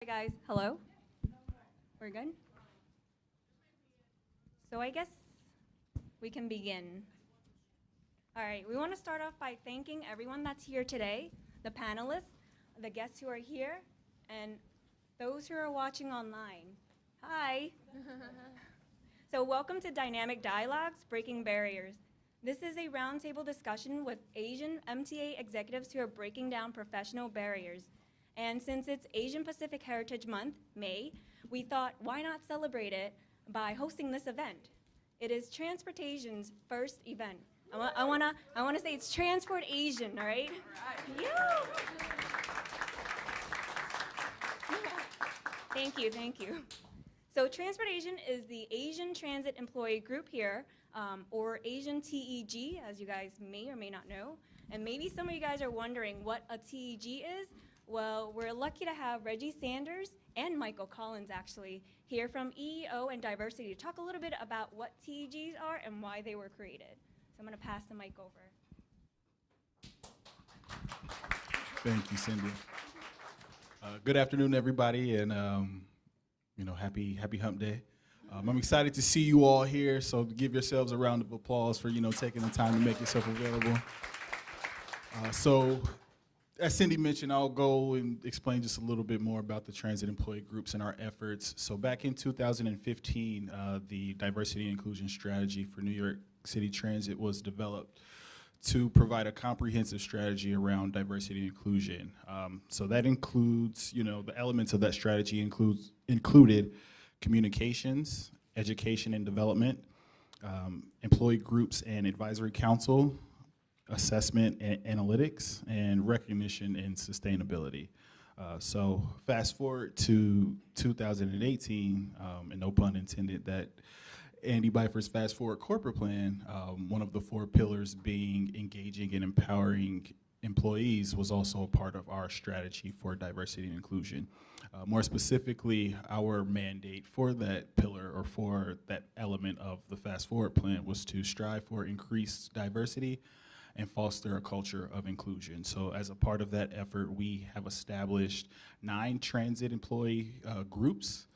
Hi guys, hello. We're good? So I guess we can begin. All right, we want to start off by thanking everyone that's here today, the panelists, the guests who are here, and those who are watching online. Hi. So welcome to Dynamic Dialogues, Breaking Barriers. This is a roundtable discussion with Asian MTA executives who are breaking down professional barriers. And since it's Asian Pacific Heritage Month, May, we thought, why not celebrate it by hosting this event? It is TransportAsian's first event. I wanna say it's TransportAsian, all right? Yeah. Thank you. So TransportAsian is the Asian Transit Employee Group here, or Asian TEG, as you guys may or may not know. And maybe some of you guys are wondering what a TEG is. Well, we're lucky to have Reggie Sanders and Michael Collins actually here from EEO and Diversity to talk a little bit about what TEGs are and why they were created. So I'm going to pass the mic over. Thank you, Cindy. Good afternoon, everybody, and happy Hump Day. I'm excited to see you all here, so give yourselves a round of applause for taking the time to make yourself available. So, as Cindy mentioned, I'll go and explain just a little bit more about the transit employee groups and our efforts. So back in 2015, the diversity and inclusion strategy for New York City Transit was developed to provide a comprehensive strategy around diversity and inclusion. So that includes, the elements of that strategy included communications, education and development, employee groups and advisory council, assessment and analytics, and recognition and sustainability. So fast forward to 2018, and no pun intended, that Andy Byford's Fast Forward corporate plan, one of the 4 pillars being engaging and empowering employees, was also a part of our strategy for diversity and inclusion. More specifically, our mandate for that pillar or for that element of the Fast Forward plan was to strive for increased diversity and foster a culture of inclusion. So as a part of that effort, we have established 9 transit employee groups,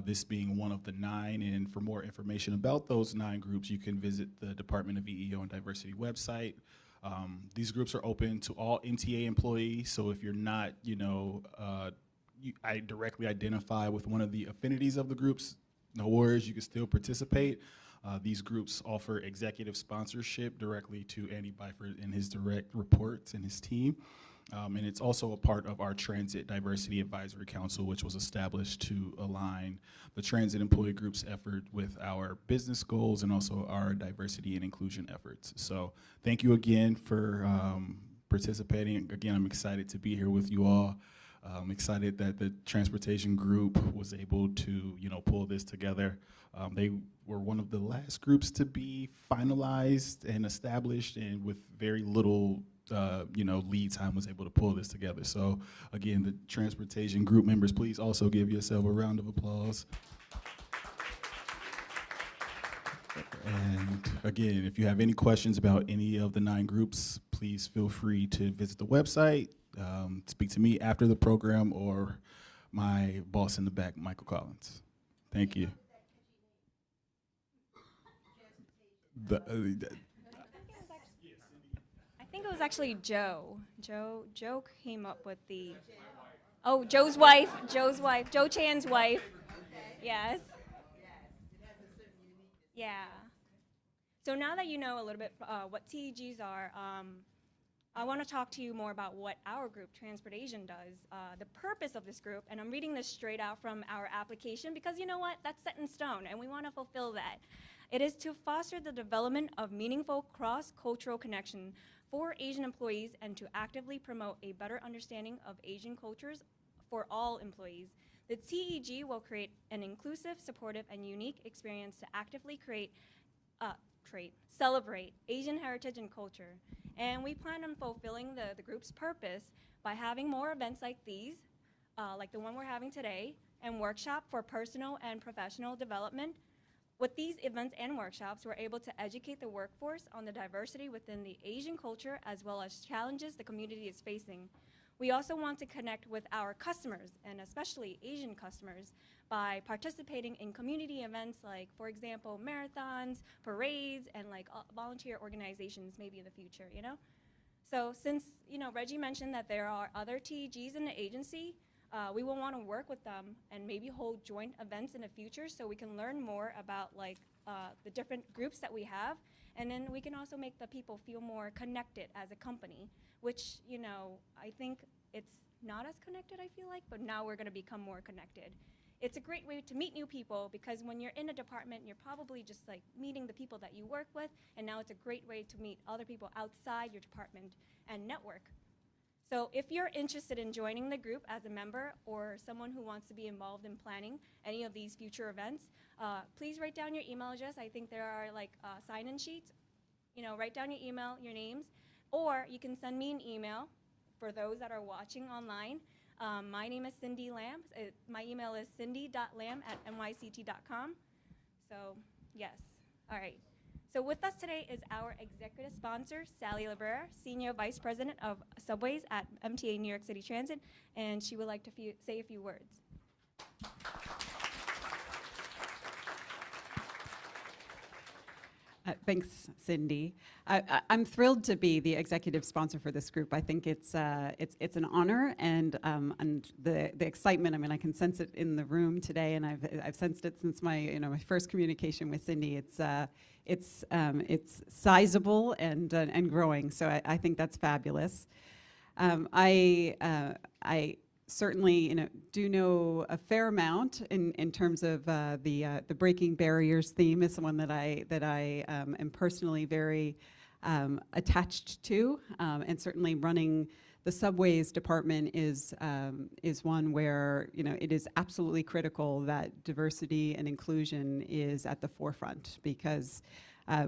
this being one of the 9. And for more information about those 9 groups, you can visit the Department of EEO and Diversity website. These groups are open to all MTA employees, so if you're not, I directly identify with one of the affinities of the groups, no worries, you can still participate. These groups offer executive sponsorship directly to Andy Byford and his direct reports and his team. And it's also a part of our Transit Diversity Advisory Council, which was established to align the transit employee group's effort with our business goals and also our diversity and inclusion efforts. So thank you again for participating. Again, I'm excited to be here with you all. I'm excited that the transportation group was able to, pull this together. They were one of the last groups to be finalized and established, and with very little, lead time, was able to pull this together. So again, the transportation group members, please also give yourself a round of applause. And again, if you have any questions about any of the 9 groups, please feel free to visit the website, speak to me after the program, or my boss in the back, Michael Collins. Thank you. I think it was actually Joe. Joe came up with the. Oh, Joe's wife, Joe Chan's wife. Yes. Yeah. So now that you know a little bit what TEGs are, I want to talk to you more about what our group, TransportAsian, does. The purpose of this group, and I'm reading this straight out from our application because you know what? That's set in stone, and we want to fulfill that. It is to foster the development of meaningful cross-cultural connection for Asian employees and to actively promote a better understanding of Asian cultures for all employees. The TEG will create an inclusive, supportive, and unique experience to actively celebrate Asian heritage and culture. And we plan on fulfilling the group's purpose by having more events like these, like the one we're having today, and workshop for personal and professional development. With these events and workshops, we're able to educate the workforce on the diversity within the Asian culture as well as challenges the community is facing. We also want to connect with our customers, and especially Asian customers, by participating in community events like, for example, marathons, parades, and like volunteer organizations maybe in the future, you know? So since, you know, Reggie mentioned that there are other TEGs in the agency, we will want to work with them and maybe hold joint events in the future so we can learn more about like the different groups that we have, and then we can also make the people feel more connected as a company, which, you know, I think it's not as connected, I feel like, but now we're going to become more connected. It's a great way to meet new people because when you're in a department, you're probably just like meeting the people that you work with, and now it's a great way to meet other people outside your department and network. So if you're interested in joining the group as a member or someone who wants to be involved in planning any of these future events, please write down your email address. I think there are like sign-in sheets. You know, write down your email, your names, or you can send me an email for those that are watching online. My name is Cindy Lam. My email is cindy.lam@nyct.com. So, yes. All right. So with us today is our executive sponsor, Sally Librera, Senior Vice President of Subways at MTA New York City Transit, and she would like to say a few words. Thanks, Cindy. I'm thrilled to be the executive sponsor for this group. I think it's an honor, and the excitement. I mean, I can sense it in the room today, and I've sensed it since my my first communication with Cindy. It's sizable and growing. So I think that's fabulous. I certainly do know a fair amount in terms of the breaking barriers theme is one that I am personally very attached to, and certainly running the subways department is one where it is absolutely critical that diversity and inclusion is at the forefront, because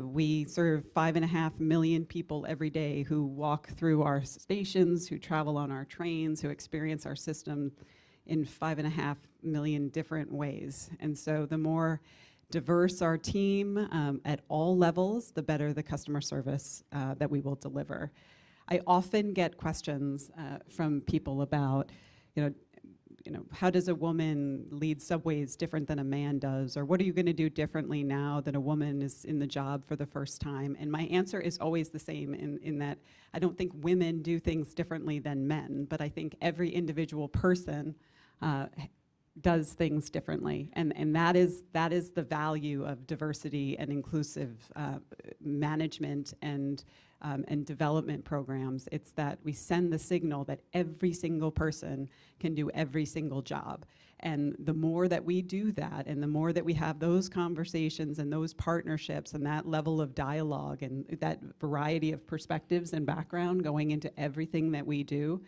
we serve 5.5 million people every day who walk through our stations, who travel on our trains, who experience our system in 5.5 million different ways. And so the more diverse our team at all levels, the better the customer service that we will deliver. I often get questions from people about, how does a woman lead subways different than a man does? Or what are you going to do differently now that a woman is in the job for the first time? And my answer is always the same in that I don't think women do things differently than men, but I think every individual person does things differently. And that is the value of diversity and inclusive management and development programs. It's that we send the signal that every single person can do every single job. And the more that we do that, and the more that we have those conversations and those partnerships and that level of dialogue and that variety of perspectives and background going into everything that we do,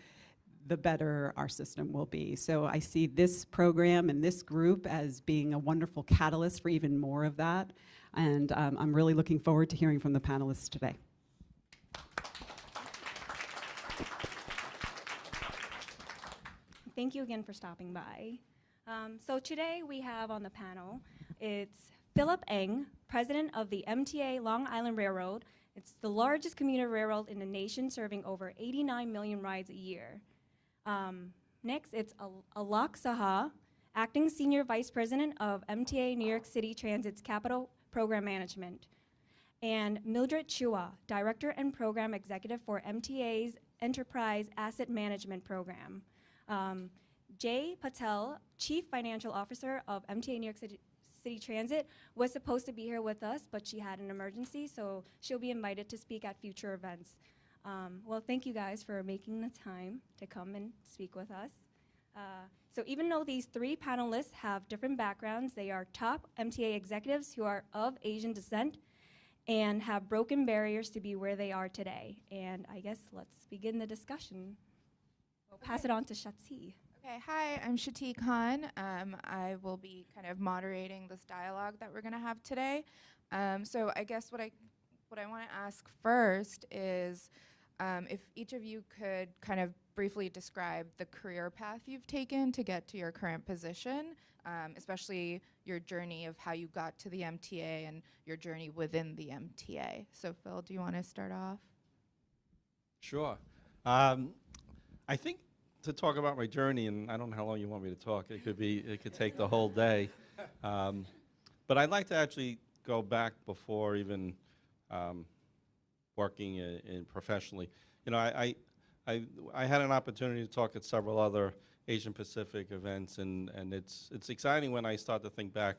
the better our system will be. So I see this program and this group as being a wonderful catalyst for even more of that. And I'm really looking forward to hearing from the panelists today. Thank you again for stopping by. So today we have on the panel, it's Phil Eng, President of the MTA Long Island Railroad. It's the largest commuter railroad in the nation, serving over 89 million rides a year. Next, it's Alok Saha, Acting Senior Vice President of MTA New York City Transit's Capital Program Management. And Mildred Chua, Director and Program Executive for MTA's Enterprise Asset Management Program. Jay Patel, Chief Financial Officer of MTA New York City Transit, was supposed to be here with us, but she had an emergency, so she'll be invited to speak at future events. Well, thank you guys for making the time to come and speak with us. So even though these three panelists have different backgrounds, they are top MTA executives who are of Asian descent and have broken barriers to be where they are today. And I guess let's begin the discussion. We'll pass it on to Shati. Okay, hi, I'm Shati Khan. I will be kind of moderating this dialogue that we're going to have today. So I guess what I want to ask first is if each of you could kind of briefly describe the career path you've taken to get to your current position, especially your journey of how you got to the MTA and your journey within the MTA. So Phil, do you want to start off? Sure. I think to talk about my journey, and I don't know how long you want me to talk. It could take the whole day. But I'd like to actually go back before even working in professionally. You know, I had an opportunity to talk at several other Asian Pacific events, and it's exciting when I start to think back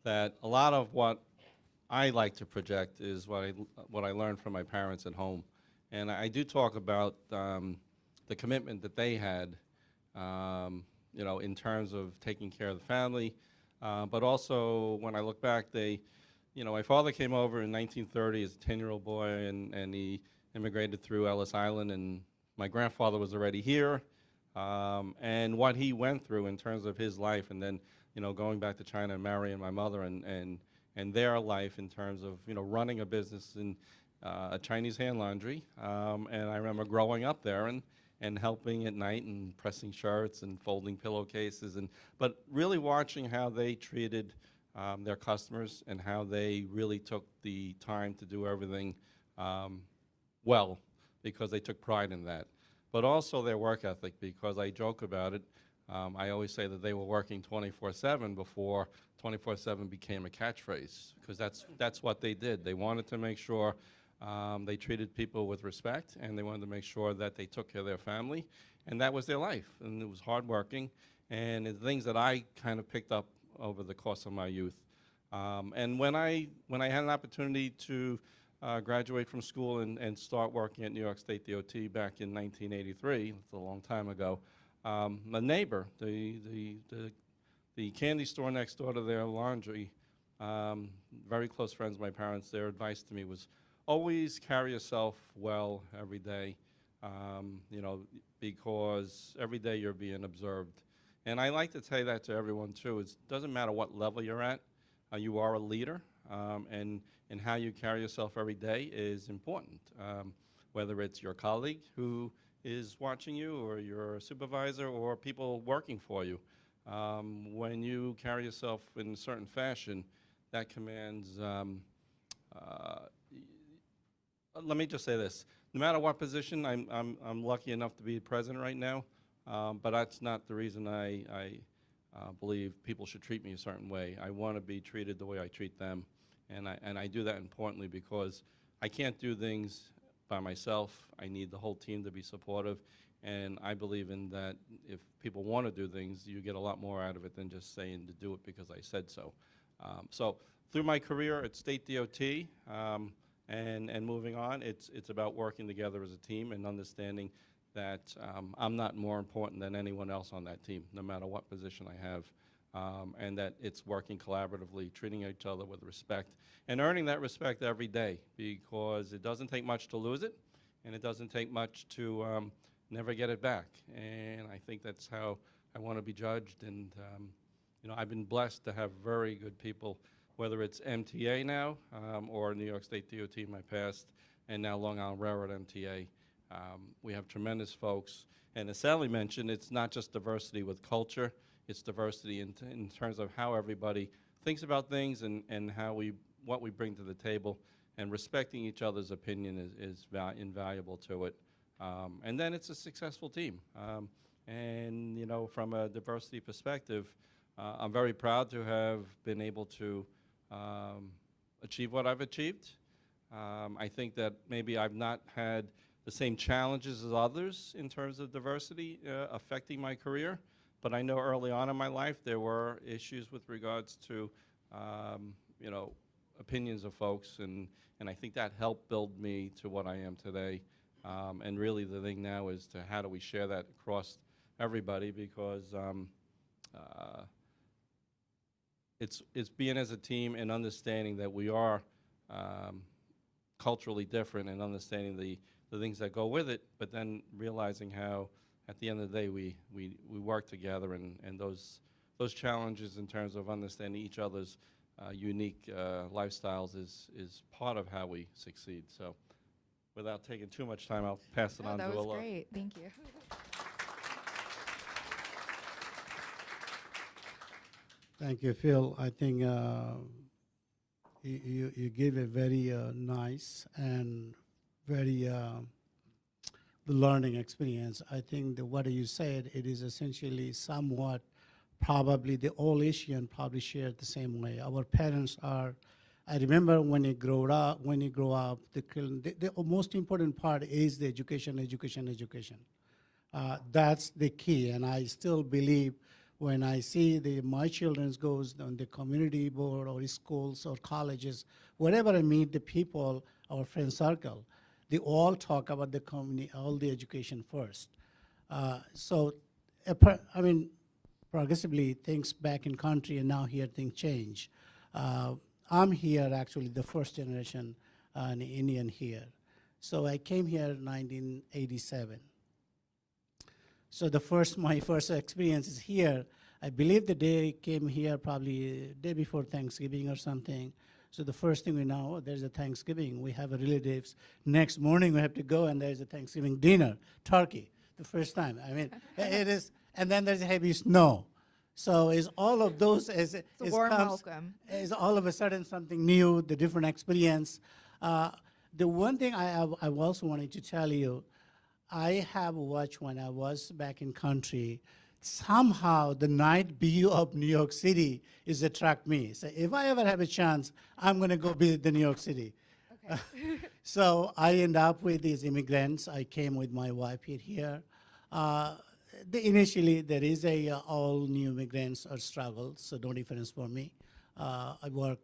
that a lot of what I like to project is what I learned from my parents at home. And I do talk about the commitment that they had, you know, in terms of taking care of the family, but also when I look back, you know, my father came over in 1930 as a 10-year-old boy, and he immigrated through Ellis Island, and my grandfather was already here, and what he went through in terms of his life, and then, you know, going back to China and marrying my mother, and their life in terms of, you know, running a business in a Chinese hand laundry, and I remember growing up there and helping at night and pressing shirts and folding pillowcases, but really watching how they treated their customers and how they really took the time to do everything well, because they took pride in that. But also their work ethic, because I joke about it. I always say that they were working 24/7 before 24/7 became a catchphrase, because that's what they did. They wanted to make sure they treated people with respect, and they wanted to make sure that they took care of their family, and that was their life, and it was hardworking, and the things that I kind of picked up over the course of my youth. And when I had an opportunity to graduate from school and start working at New York State DOT back in 1983, it's a long time ago, my neighbor, the candy store next door to their laundry, very close friends of my parents, their advice to me was always carry yourself well every day, you know, because every day you're being observed. And I like to say that to everyone too. It doesn't matter what level you're at, you are a leader, and how you carry yourself every day is important. Whether it's your colleague who is watching you, or your supervisor, or people working for you. When you carry yourself in a certain fashion, that commands, let me just say this, no matter what position, I'm lucky enough to be president right now, but that's not the reason I believe people should treat me a certain way. I want to be treated the way I treat them, and I do that importantly because I can't do things by myself. I need the whole team to be supportive, and I believe in that if people want to do things, you get a lot more out of it than just saying to do it because I said so. So through my career at State DOT, and moving on, it's about working together as a team and understanding that I'm not more important than anyone else on that team, no matter what position I have, and that it's working collaboratively, treating each other with respect, and earning that respect every day, because it doesn't take much to lose it, and it doesn't take much to never get it back. And I think that's how I want to be judged, and you know, I've been blessed to have very good people, whether it's MTA now, or New York State DOT in my past, and now Long Island Railroad MTA. We have tremendous folks, and as Sally mentioned, it's not just diversity with culture, it's diversity in terms of how everybody thinks about things, and how what we bring to the table, and respecting each other's opinion is invaluable to it. And then it's a successful team. And you know, from a diversity perspective, I'm very proud to have been able to achieve what I've achieved. I think that maybe I've not had the same challenges as others in terms of diversity affecting my career, but I know early on in my life there were issues with regards to you know, opinions of folks, and I think that helped build me to what I am today. And really the thing now is to how do we share that across everybody, because it's being as a team and understanding that we are culturally different, and understanding the things that go with it, but then realizing how at the end of the day we work together, and those challenges in terms of understanding each other's unique lifestyles is part of how we succeed. So without taking too much time, I'll pass it on to Alok. That was great. Thank you. Thank you, Phil. I think you gave a very nice and very the learning experience. I think that what you said, it is essentially somewhat probably the all Asian probably share the same way. Our parents are, I remember when you grow up, the most important part is the education, education, education. That's the key, and I still believe when I see my children goes on the community board or schools or colleges, wherever I meet the people, our friend circle, they all talk about the community, all the education first. I mean, progressively things back in country and now here things change. I'm here actually the first generation an Indian here. So I came here in 1987. So my first experience is here. I believe the day I came here probably day before Thanksgiving or something. So the first thing we know, there's a Thanksgiving. We have a relatives. Next morning we have to go and there's a Thanksgiving dinner, turkey, the first time. I mean, it is, and then there's a heavy snow. So is all of those It's a warm welcome. is all of a sudden something new, the different experience. The one thing I also wanted to tell you, I have watched when I was back in country, somehow the night view of New York City is attract me. So if I ever have a chance, I'm gonna go visit the New York City. Okay. So I end up with these immigrants. I came with my wife here. Initially, there is all new immigrants are struggles, so no difference for me. I work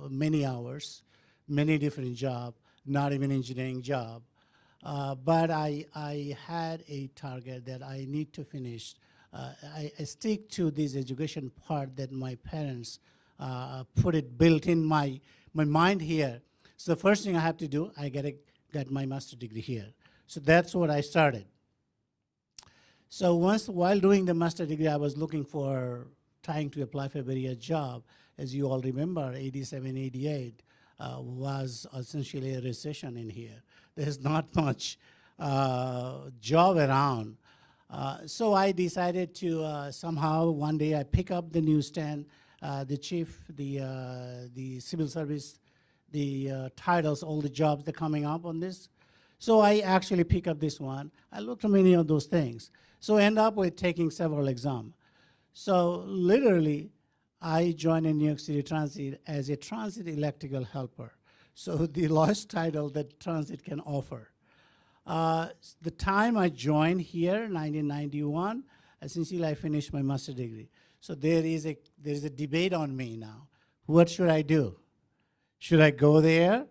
many hours, many different jobs, not even engineering job. But I had a target that I need to finish. I stick to this education part that my parents built in my mind here. So the first thing I have to do, I gotta get my master's degree here. So that's what I started. So while doing the master's degree, I was trying to apply for a job. As you all remember, 87, 88 was essentially a recession in here. There's not much job around. So I decided to somehow one day I pick up the newsstand, the chief, the civil service, the titles, all the jobs that are coming up on this. So I actually pick up this one. I looked at many of those things. So I end up with taking several exams. So literally, I joined in New York City Transit as a transit electrical helper. So the lowest title that transit can offer. The time I joined here, 1991, essentially I finished my master's degree. So there's a debate on me now. What should I do? Should I go there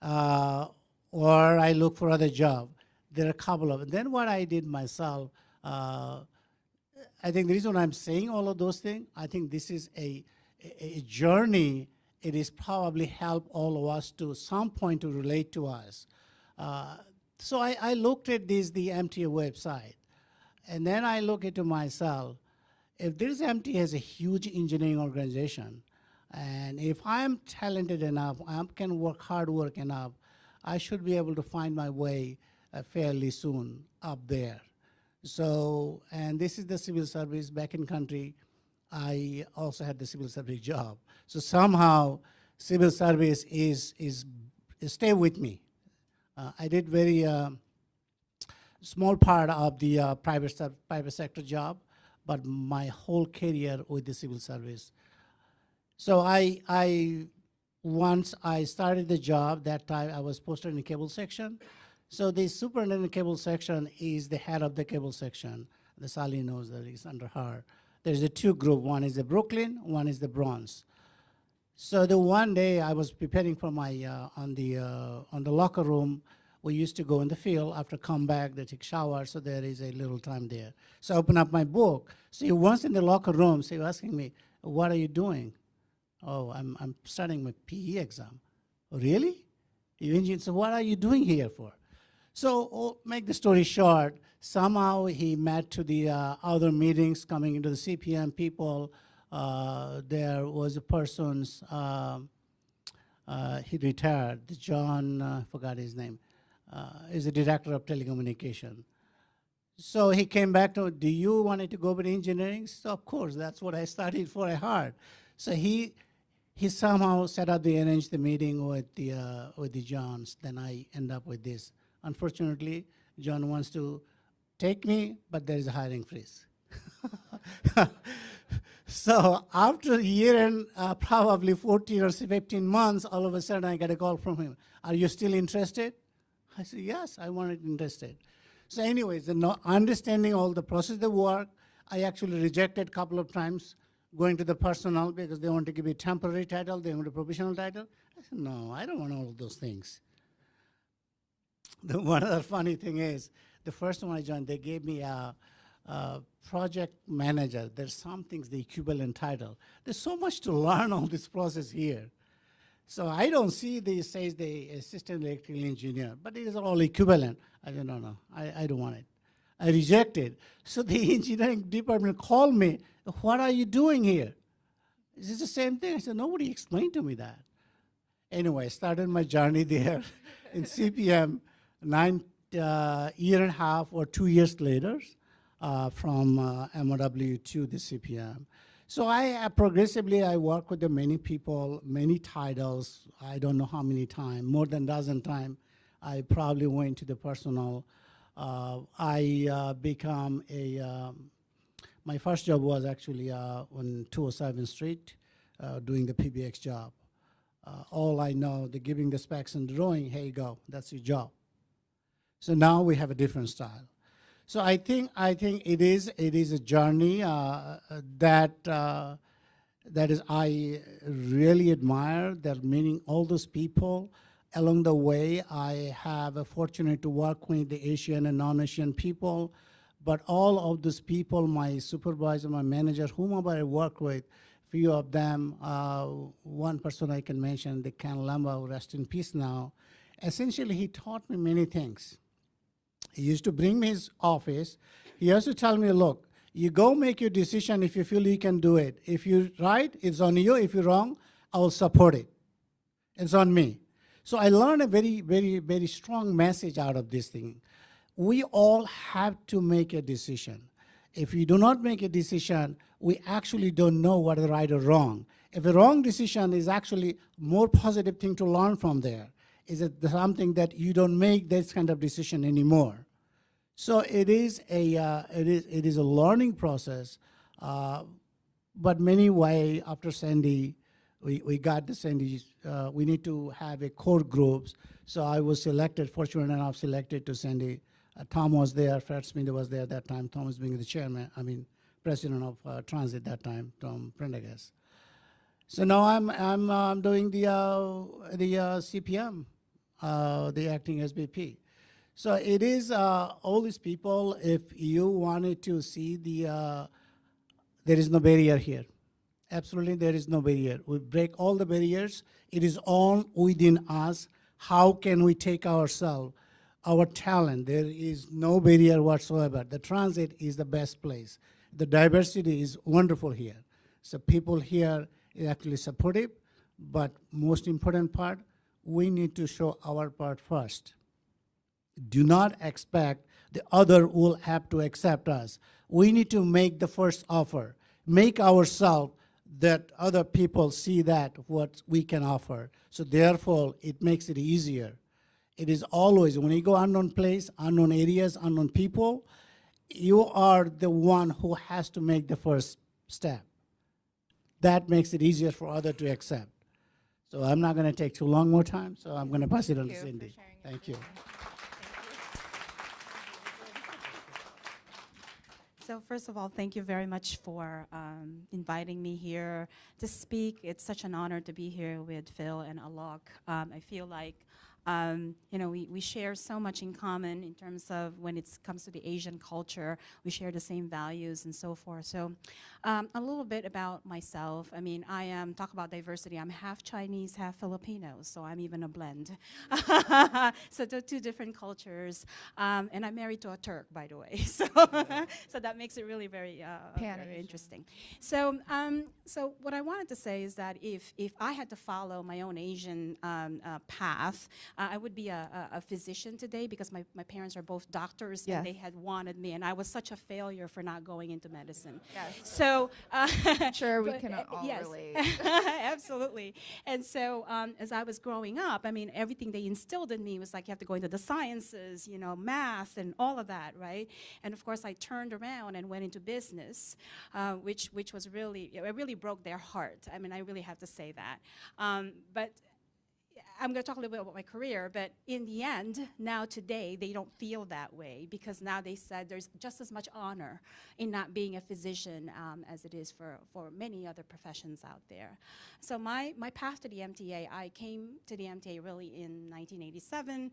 or I look for other job? There are a couple of them. Then what I did myself, I think the reason I'm saying all of those things, I think this is a journey. It is probably help all of us to some point to relate to us. So I looked at the MTA website, and then I look into myself. If this MTA has a huge engineering organization, and if I'm talented enough, I can hard work enough, I should be able to find my way fairly soon up there. So, and this is the civil service back in country. I also had the civil service job. So somehow, civil service is stay with me. I did very small part of the private sector job, but my whole career with the civil service. So once I started the job, that time I was posted in the cable section. So the superintendent cable section is the head of the cable section. The Sally knows that it's under her. There's a two group. One is the Brooklyn, one is the Bronx. So the one day I was preparing for my on the locker room. We used to go in the field after come back, they take shower, so there is a little time there. So I open up my book. So once in the locker room, so you're asking me, what are you doing? Oh, I'm studying my PE exam. Oh, really? So what are you doing here for? So make the story short, somehow he met to the other meetings coming into the CPM people. There was a person's, he retired, John, I forgot his name, is the director of telecommunication. So he came back to, do you want to go with engineering? So of course, that's what I studied for at heart. So he somehow set up arranged the meeting with the Johns. Then I end up with this. Unfortunately, John wants to take me, but there is a hiring freeze. So after a year and probably 14 or 15 months, all of a sudden I get a call from him. Are you still interested? I said, yes, I wanted interested. So anyways, understanding all the process of the work, I actually rejected a couple of times going to the personnel because they want to give me a temporary title, they want a professional title. I said, no, I don't want all of those things. One other funny thing is, the first time I joined, they gave me a project manager. There's some things, the equivalent title. There's so much to learn on this process here. So I don't see this says the assistant electrical engineer, but it is all equivalent. I said, no, I don't want it. I rejected. So the engineering department called me, what are you doing here? Is this the same thing? I said, nobody explained to me that. Anyway, I started my journey there in CPM 1.5 or 2 years later from MOW to the CPM. So I progressively, I work with the many people, many titles. I don't know how many times, more than a dozen times. I probably went to the personnel. I become a, my first job was actually on 207 Street doing the PBX job. All I know, they're giving the specs and drawing, here you go, that's your job. So now we have a different style. So I think it is a journey that is I really admire. That meaning all those people along the way. I have a fortunate to work with the Asian and non-Asian people, but all of those people, my supervisor, my manager, whomever I work with, few of them, one person I can mention, the Ken Lamba, rest in peace now. Essentially, he taught me many things. He used to bring me his office. He used to tell me, look, you go make your decision if you feel you can do it. If you're right, it's on you. If you're wrong, I will support it. It's on me. So I learned a very, very, very strong message out of this thing. We all have to make a decision. If we do not make a decision, we actually don't know what is right or wrong. If a wrong decision is actually more positive thing to learn from there, is it something that you don't make this kind of decision anymore? So it is a learning process, but many way after Sandy, we got the Sandy. We need to have a core groups. So I was selected, fortunate enough, selected to Sandy. Tom was there. Fred Smith was there at that time. Tom was being the chairman. I mean, president of Transit that time. Tom Prendergast. So now I'm doing the CPM, the acting SBP. So it is all these people. If you wanted to see there is no barrier here. Absolutely, there is no barrier. We break all the barriers. It is all within us. How can we take ourselves, our talent? There is no barrier whatsoever. The transit is the best place. The diversity is wonderful here. So people here is actually supportive, but most important part, we need to show our part first. Do not expect the other will have to accept us. We need to make the first offer, make ourselves that other people see that what we can offer. So therefore, it makes it easier. It is always, when you go unknown place, unknown areas, unknown people, you are the one who has to make the first step. That makes it easier for others to accept. So I'm not going to take too long more time, so I'm going to pass it on to Cindy. Thank you. So first of all, thank you very much for inviting me here to speak. It's such an honor to be here with Phil and Alok. I feel like we share so much in common in terms of when it comes to the Asian culture. We share the same values and so forth. So a little bit about myself. I mean, talk about diversity. I'm half Chinese, half Filipino, so I'm even a blend. So two different cultures. And I'm married to a Turk, by the way. So, so that makes it really very interesting. So, so what I wanted to say is that if I had to follow my own Asian path, I would be a physician today because my parents are both doctors Yes. and they had wanted me, and I was such a failure for not going into medicine. Yes. So, Sure, we but, can all yes, relate. absolutely. And so, as I was growing up, I mean, everything they instilled in me was like you have to go into the sciences, you know, math and all of that, right? And of course, I turned around and went into business, which was really, it really broke their heart. I mean, I really have to say that. But I'm going to talk a little bit about my career, but in the end, now today, they don't feel that way because now they said there's just as much honor in not being a physician as it is for many other professions out there. So my path to the MTA, I came to the MTA really in 1987,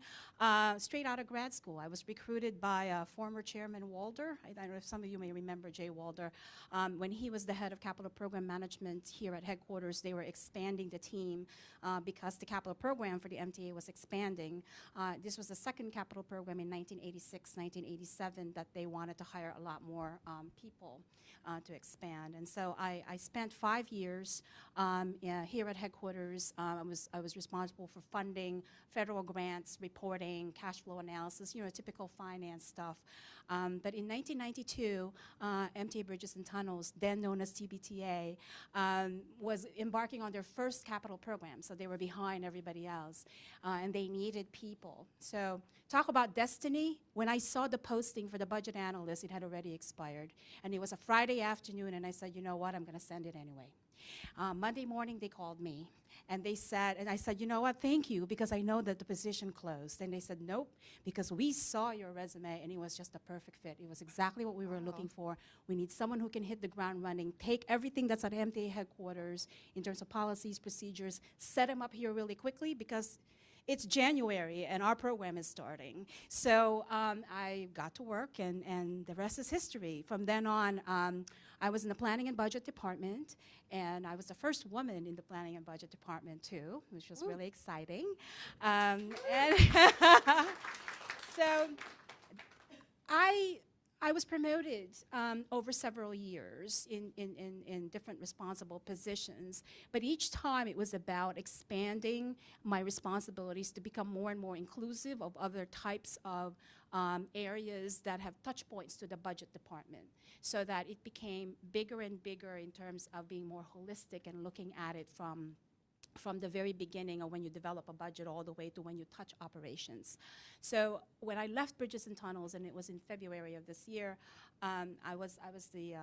straight out of grad school. I was recruited by former Chairman Walder. I don't know if some of you may remember Jay Walder. When he was the head of capital program management here at headquarters, they were expanding the team because the capital program for the MTA was expanding. This was the second capital program in 1986, 1987 that they wanted to hire a lot more people to expand. And so I spent 5 years here at headquarters. I was responsible for funding, federal grants, reporting, cash flow analysis, you know, typical finance stuff. But in 1992, MTA Bridges and Tunnels, then known as TBTA, was embarking on their first capital program. So they were behind everybody else, and they needed people. So talk about destiny. When I saw the posting for the budget analyst, it had already expired. And it was a Friday afternoon, and I said, you know what, I'm going to send it anyway. Monday morning, they called me, and they said, and I said, you know what, thank you, because I know that the position closed. And they said, nope, because we saw your resume, and it was just a perfect fit. It was exactly what we were looking for. We need someone who can hit the ground running, take everything that's at MTA headquarters in terms of policies, procedures, set them up here really quickly, because it's January, and our program is starting. So I got to work, and the rest is history. From then on, I was in the planning and budget department, and I was the first woman in the planning and budget department, too, which was really exciting. And so I was promoted over several years in different responsible positions, but each time it was about expanding my responsibilities to become more and more inclusive of other types of areas that have touch points to the budget department, so that it became bigger and bigger in terms of being more holistic and looking at it from the very beginning of when you develop a budget all the way to when you touch operations. So when I left Bridges and Tunnels, and it was in February of this year, I was the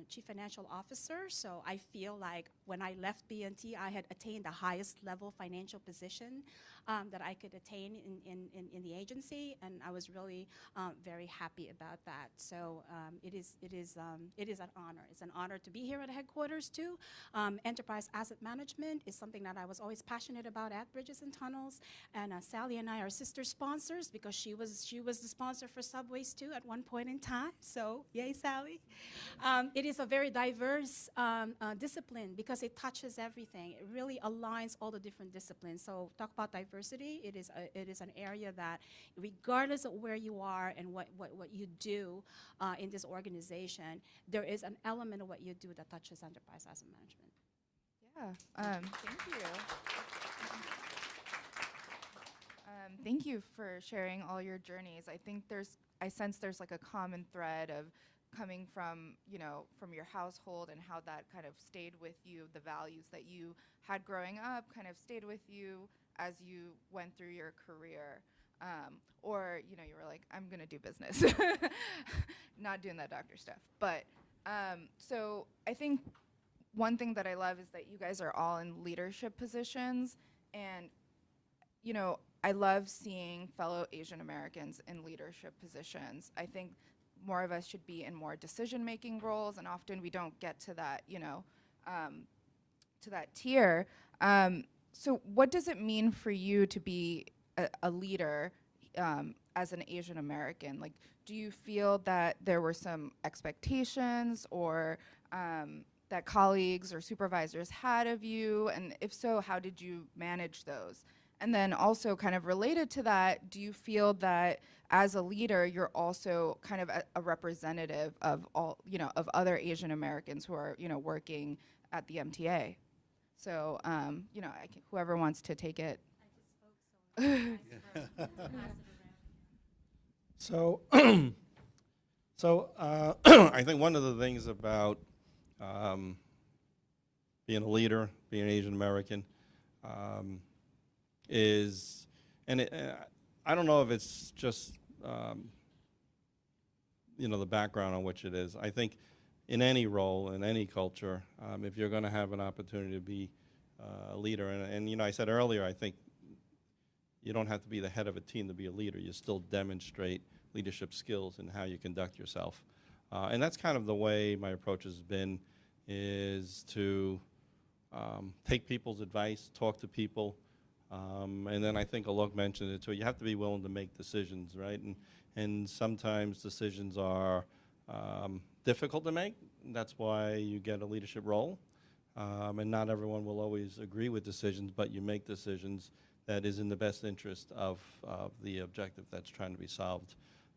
chief financial officer. So I feel like when I left BNT, I had attained the highest level financial position that I could attain in the agency, and I was really very happy about that. So it is an honor. It's an honor to be here at headquarters too. Enterprise asset management is something that I was always passionate about at Bridges and Tunnels, and Sally and I are sister sponsors because she was the sponsor for Subways too at one point in time. So yay, Sally! It is a very diverse discipline because it touches everything. It really aligns all the different disciplines. So talk about diversity. It is an area that, regardless of where you are and what you do in this organization, there is an element of what you do that touches enterprise asset management. Yeah, thank you. Thank you for sharing all your journeys. I think I sense there's like a common thread of coming from, you know, from your household and how that kind of stayed with you, the values that you had growing up kind of stayed with you as you went through your career. Or, you know, you were like, I'm gonna do business, not doing that doctor stuff. But, so I think one thing that I love is that you guys are all in leadership positions, and, you know, I love seeing fellow Asian Americans in leadership positions. I think more of us should be in more decision-making roles, and often we don't get to that, you know, to that tier. So what does it mean for you to be a leader as an Asian American? Like, do you feel that there were some expectations or that colleagues or supervisors had of you? And if so, how did you manage those? And then also kind of related to that, do you feel that as a leader, you're also kind of a representative of all, you know, of other Asian Americans who are, you know, working at the MTA? So, you know, whoever wants to take it. So, I think one of the things about being a leader, being Asian American, is, and I don't know if it's just the background on which it is. I think in any role, in any culture, if you're going to have an opportunity to be a leader, and I said earlier, I think you don't have to be the head of a team to be a leader. You still demonstrate leadership skills and how you conduct yourself. And that's kind of the way my approach has been, is to take people's advice, talk to people, and then I think Alok mentioned it too. You have to be willing to make decisions, right? And sometimes decisions are difficult to make. That's why you get a leadership role. And not everyone will always agree with decisions, but you make decisions that is in the best interest of the objective that's trying to be solved.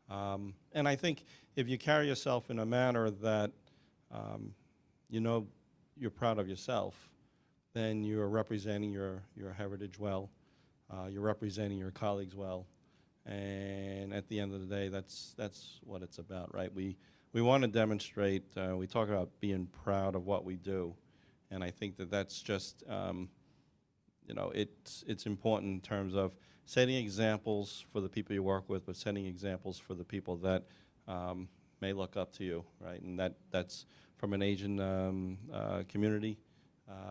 And I think if you carry yourself in a manner that you're proud of yourself, then you're representing your heritage well, you're representing your colleagues well, and at the end of the day, that's what it's about, right? We want to demonstrate, we talk about being proud of what we do, and I think that's just, it's important in terms of setting examples for the people you work with, but setting examples for the people that may look up to you, right? And that's from an Asian community.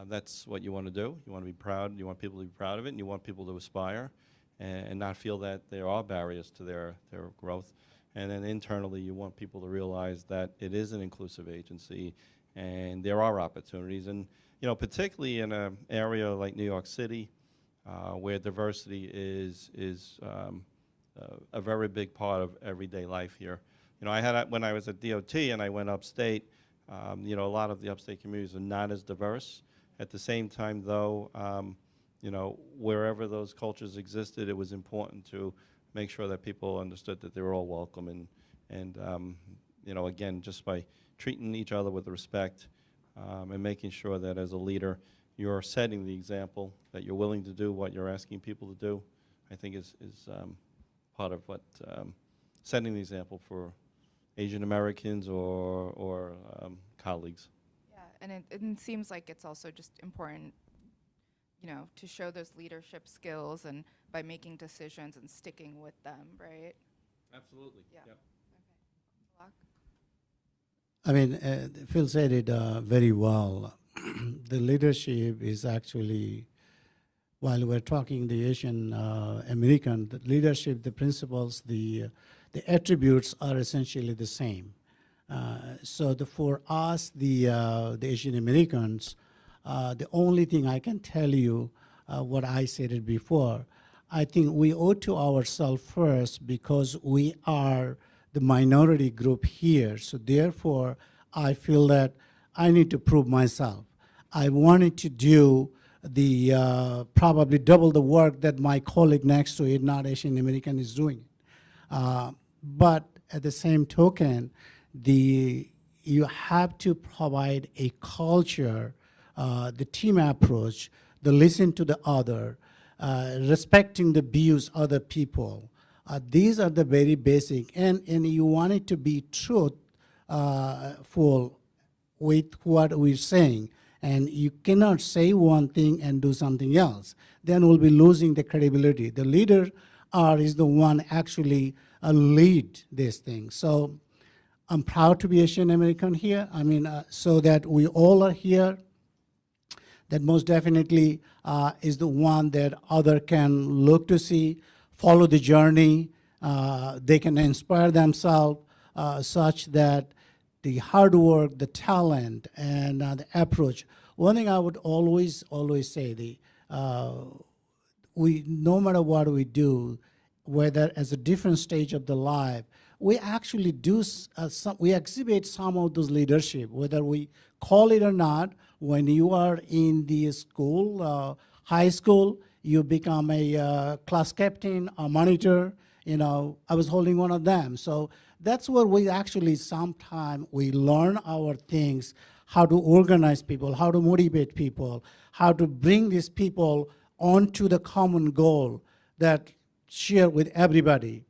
That's what you want to do. You want to be proud. You want people to be proud of it, and you want people to aspire and not feel that there are barriers to their growth. And then internally, you want people to realize that it is an inclusive agency, and there are opportunities. And particularly in an area like New York City, where diversity is a very big part of everyday life here. I had when I was at DOT and I went upstate. A lot of the upstate communities are not as diverse. At the same time, though, wherever those cultures existed, it was important to make sure that people understood that they were all welcome. And again, just by treating each other with respect and making sure that as a leader, you're setting the example, that you're willing to do what you're asking people to do, I think is part of what setting the example for Asian Americans or colleagues. Yeah, and it seems like it's also just important, to show those leadership skills and by making decisions and sticking with them, right? Absolutely. Yeah. Yep. Okay. I mean, Phil said it very well. The leadership is actually, while we're talking the Asian American, the leadership, the principles, the attributes are essentially the same. So for us, the Asian Americans, the only thing I can tell you, what I said it before, I think we owe to ourselves first because we are the minority group here. So therefore, I feel that I need to prove myself. I wanted to do the probably double the work that my colleague next to it, not Asian American, is doing. But at the same token, you have to provide a culture, the team approach, the listen to the other, respecting the views of other people. These are the very basic, and you want it to be truthful with what we're saying. And you cannot say one thing and do something else. Then we'll be losing the credibility. The leader is the one actually lead this thing. So I'm proud to be Asian American here. I mean, so that we all are here. That most definitely is the one that other can look to see, follow the journey. They can inspire themselves such that the hard work, the talent, and the approach. One thing I would always say, no matter what we do, whether as a different stage of the life, we actually do we exhibit some of those leadership, whether we call it or not. When you are in the school, high school, you become a class captain, a monitor. I was holding one of them. So that's where we actually sometimes we learn our things, how to organize people, how to motivate people, how to bring these people onto the common goal. that share with everybody.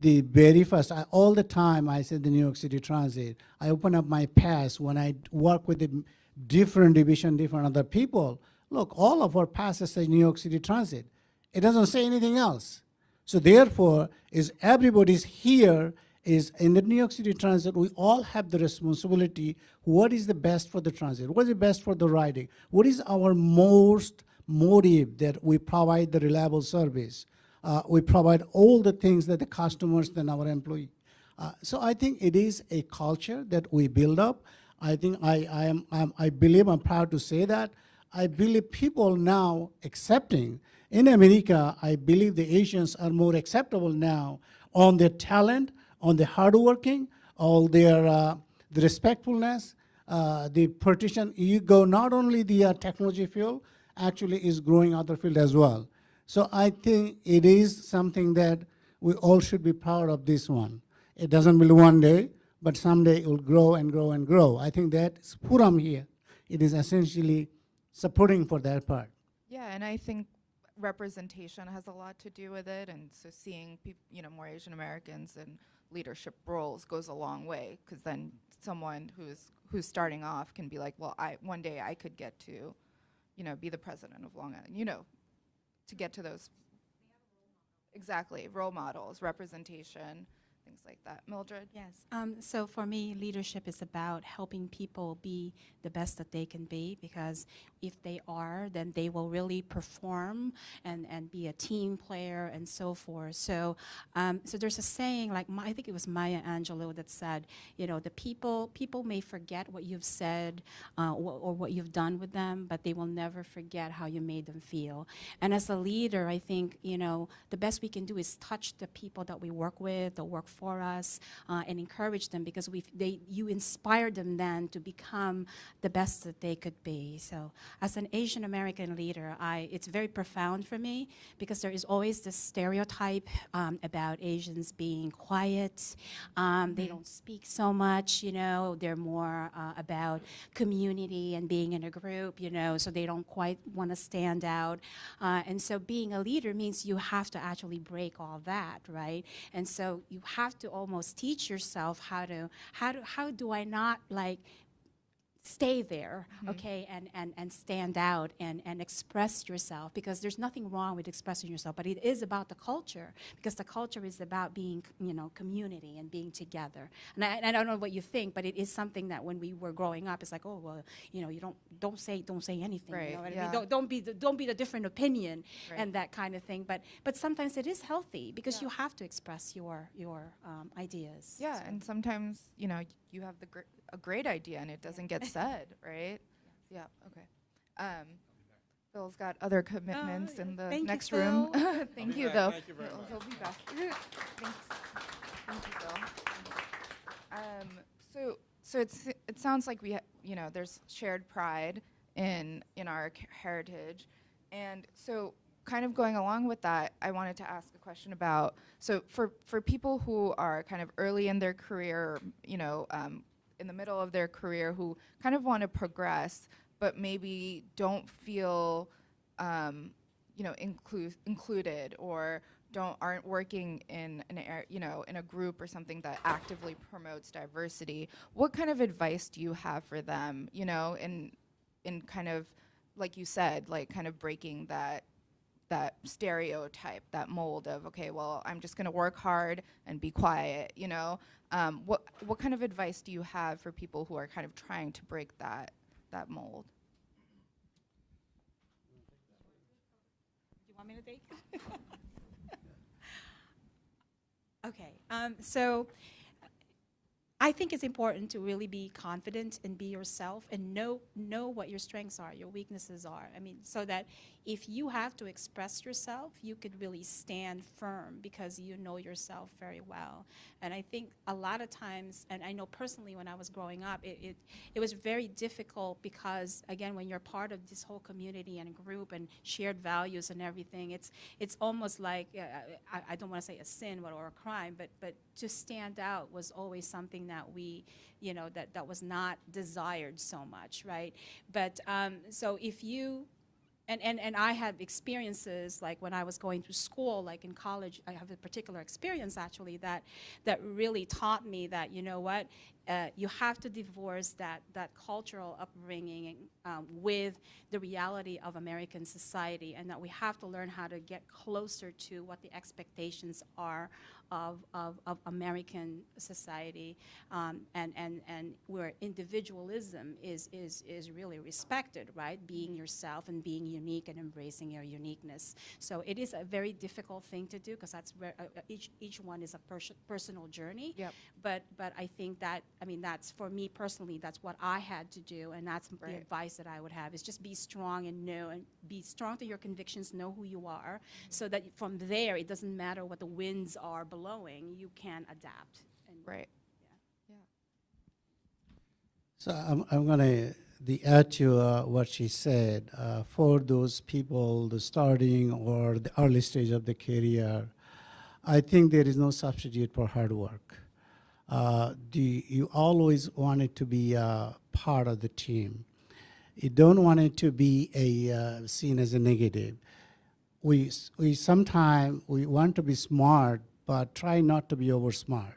The very first, all the time I said the New York City Transit, I open up my past when I work with the different division, different other people. Look, all of our passes say New York City Transit. It doesn't say anything else. So therefore, is everybody's here is in the New York City Transit, we all have the responsibility. What is the best for the transit? What is the best for the riding? What is our most motive that we provide the reliable service? We provide all the things that the customers and our employee. So I think it is a culture that we build up. I think I believe, I'm proud to say that. I believe people now accepting. In America, I believe the Asians are more acceptable now on their talent, on the hardworking, all their the respectfulness, the partition. You go not only the technology field, actually is growing other field as well. So I think it is something that we all should be proud of this one. It doesn't build one day, but someday it will grow and grow and grow. I think that Puram here, it is essentially supporting for that part. Yeah, and I think representation has a lot to do with it, and so seeing more Asian Americans in leadership roles goes a long way, because then someone who's starting off can be like, well, one day I could get to, be the president of Long Island, to get to those. Exactly, role models, representation, things like that. Mildred? Yes. So for me, leadership is about helping people be the best that they can be, because if they are, then they will really perform and be a team player and so forth. So so there's a saying, like I think it was Maya Angelou that said, the people may forget what you've said or what you've done with them, but they will never forget how you made them feel. And as a leader, I think, the best we can do is touch the people that we work with, that work for us, and encourage them, because you inspired them then to become the best that they could be. So as an Asian American leader, it's very profound for me, because there is always this stereotype about Asians being quiet. They don't speak so much, they're more about community and being in a group, so they don't quite want to stand out. And so being a leader means you have to actually break all that, right? And so you have to almost teach yourself how do I not stay there, okay, and stand out and express yourself, because there's nothing wrong with expressing yourself, but it is about the culture, because the culture is about being, community and being together. And I don't know what you think, but it is something that when we were growing up, it's like, oh, well, you don't say anything, right, what yeah. I mean? Don't be the different opinion, right. and that kind of thing. But sometimes it is healthy, because you have to express your ideas. Yeah, So. and sometimes, you have a great idea and it doesn't get said, right? Yeah, okay. Phil's got other commitments in the Thank you, next room. Phil. Thank you, back. though. Thank you very much. He'll be back. Thanks. Thank you, Phil. So it sounds like there's shared pride in our heritage, and so kind of going along with that, I wanted to ask a question about, so for people who are kind of early in their career, in the middle of their career, who kind of want to progress, but maybe don't feel, included, or aren't working in in a group or something that actively promotes diversity. What kind of advice do you have for them, in kind of, like you said, kind of breaking that stereotype, that mold of, okay, well, I'm just going to work hard and be quiet, What kind of advice do you have for people who are kind of trying to break that mold? Do you want me to take? Okay, so I think it's important to really be confident and be yourself, and know what your strengths are, your weaknesses are. I mean, so that if you have to express yourself, you could really stand firm, because you know yourself very well. And I think a lot of times, and I know personally when I was growing up, it was very difficult, because again, when you're part of this whole community and group and shared values and everything, it's almost like, I don't want to say a sin or a crime, but to stand out was always something that we, that was not desired so much, right? But so if you and I have experiences, like when I was going through school, like in college, I have a particular experience actually that really taught me that, you know what, you have to divorce that cultural upbringing with the reality of American society, and that we have to learn how to get closer to what the expectations are of American society, and where individualism is really respected, right? Being yourself and being unique and embracing your uniqueness. So it is a very difficult thing to do, because that's where each one is a personal journey. Yep. But I think that, I mean, that's, for me personally, that's what I had to do, and that's the advice that I would have, is just be strong and know, and be strong to your convictions, know who you are, so that from there, it doesn't matter what the winds are blowing, you can adapt. And Right. So I'm going to add to what she said. For those people, the starting or the early stage of the career, I think there is no substitute for hard work. You always want it to be a part of the team. You don't want it to be seen as a negative. We sometimes we want to be smart, but try not to be over smart.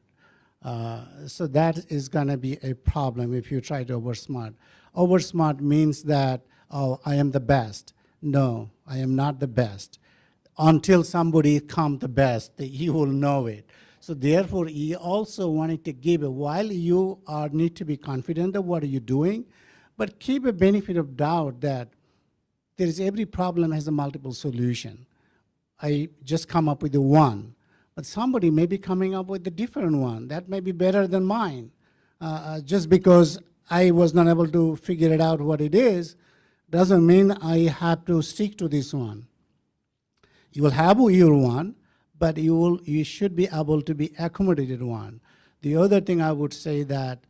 So that is going to be a problem if you try to over smart. Over smart means that, oh, I am the best. No, I am not the best. Until somebody comes the best, you will know it. So therefore, you also wanted to give it, while you need to be confident of what you're doing, but keep a benefit of doubt that there is every problem has a multiple solution. I just come up with the one, but somebody may be coming up with a different one that may be better than mine. Just because I was not able to figure it out what it is, doesn't mean I have to stick to this one. You will have your one, but you should be able to be accommodated one. The other thing I would say that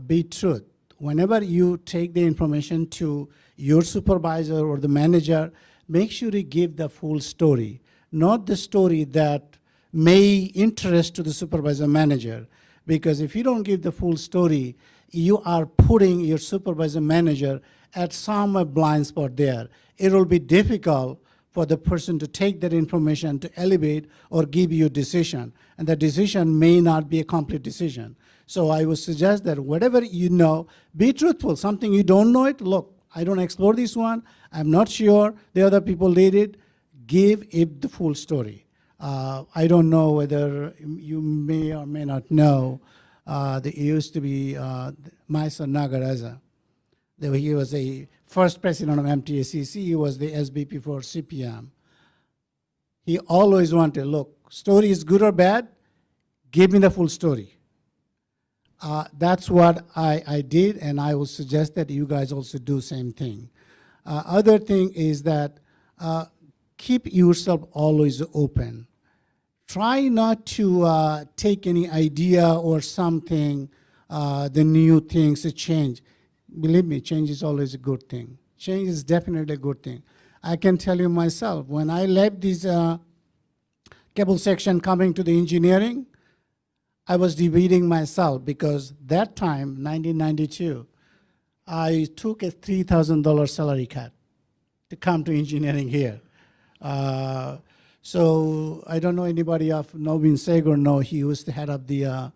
be truth. Whenever you take the information to your supervisor or the manager, make sure you give the full story, not the story that may interest to the supervisor manager. Because if you don't give the full story, you are putting your supervisor manager at some blind spot there. It will be difficult for the person to take that information to elevate or give you a decision. And the decision may not be a complete decision. So I would suggest that whatever you know, be truthful. Something you don't know it, look, I don't explore this one, I'm not sure, the other people did it, give it the full story. I don't know whether you may or may not know, there used to be Maisa Nagaraja. He was the first president of MTACC, he was the SBP for CPM. He always wanted, look, story is good or bad, give me the full story. That's what I did, and I would suggest that you guys also do same thing. Other thing is that keep yourself always open. Try not to take any idea or something, the new things to change. Believe me, change is always a good thing. Change is definitely a good thing. I can tell you myself, when I left this cable section coming to the engineering, I was debating myself because that time, 1992, I took a $3,000 salary cut to come to engineering here. So I don't know anybody of Nobin Segur, no, he was the head of the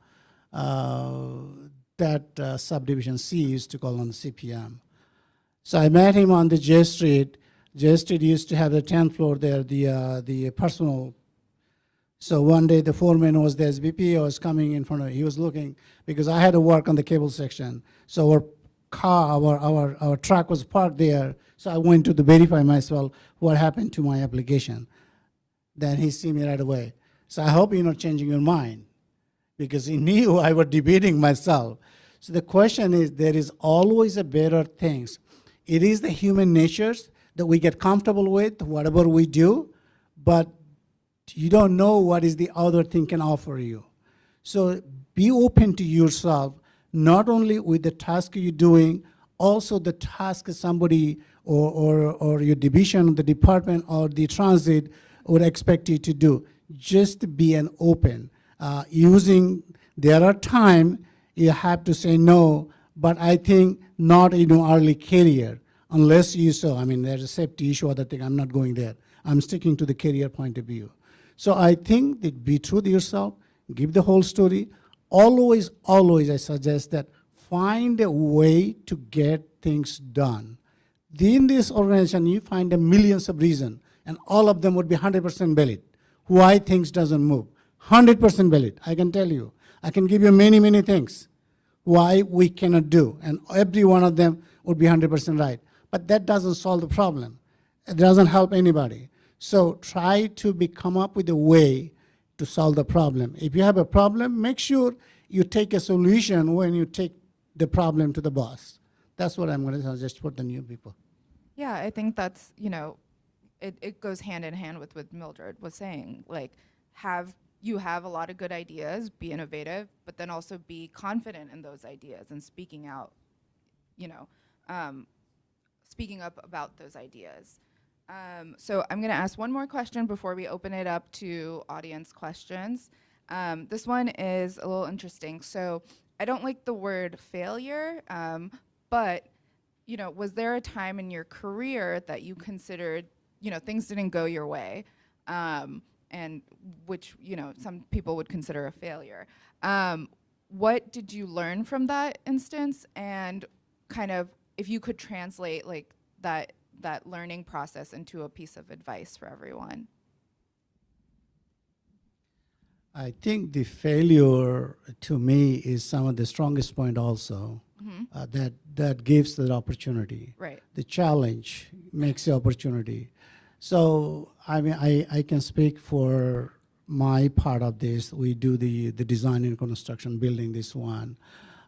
subdivision C, used to call on the CPM. So I met him on the J Street. J Street used to have the 10th floor there, the personal. So one day the foreman was the SBP, I was coming in front of him. He was looking, because I had to work on the cable section. So our car, our truck was parked there. So I went to verify myself what happened to my application. Then he see me right away. So I hope you're not changing your mind, because he knew I was debating myself. So the question is, there is always a better things. It is the human natures that we get comfortable with, whatever we do, but you don't know what is the other thing can offer you. So be open to yourself, not only with the task you're doing, also the task somebody or your division, the department, or the transit would expect you to do. Just be an open. There are times you have to say no, but I think not in an early career. unless you so. I mean, there's a safety issue, other thing. I'm not going there. I'm sticking to the career point of view. So I think that be true to yourself, give the whole story. Always, always, I suggest that find a way to get things done. In this organization, you find millions of reasons, and all of them would be 100% valid. Why things doesn't move. 100% valid, I can tell you. I can give you many, many things why we cannot do, and every one of them would be 100% right. But that doesn't solve the problem. It doesn't help anybody. So try to come up with a way to solve the problem. If you have a problem, make sure you take a solution when you take the problem to the boss. That's what I'm going to suggest for the new people. Yeah, I think that's, it goes hand in hand with what Mildred was saying. Like, you have a lot of good ideas, be innovative, but then also be confident in those ideas and speaking out, speaking up about those ideas. So I'm gonna ask one more question before we open it up to audience questions. This one is a little interesting. So I don't like the word failure, but was there a time in your career that you considered, things didn't go your way? And which, some people would consider a failure. What did you learn from that instance? And kind of, if you could translate like that learning process into a piece of advice for everyone. I think the failure, to me, is some of the strongest point also. That gives the opportunity. Right. The challenge makes the opportunity. So I mean, I can speak for my part of this. We do the design and construction, building this one.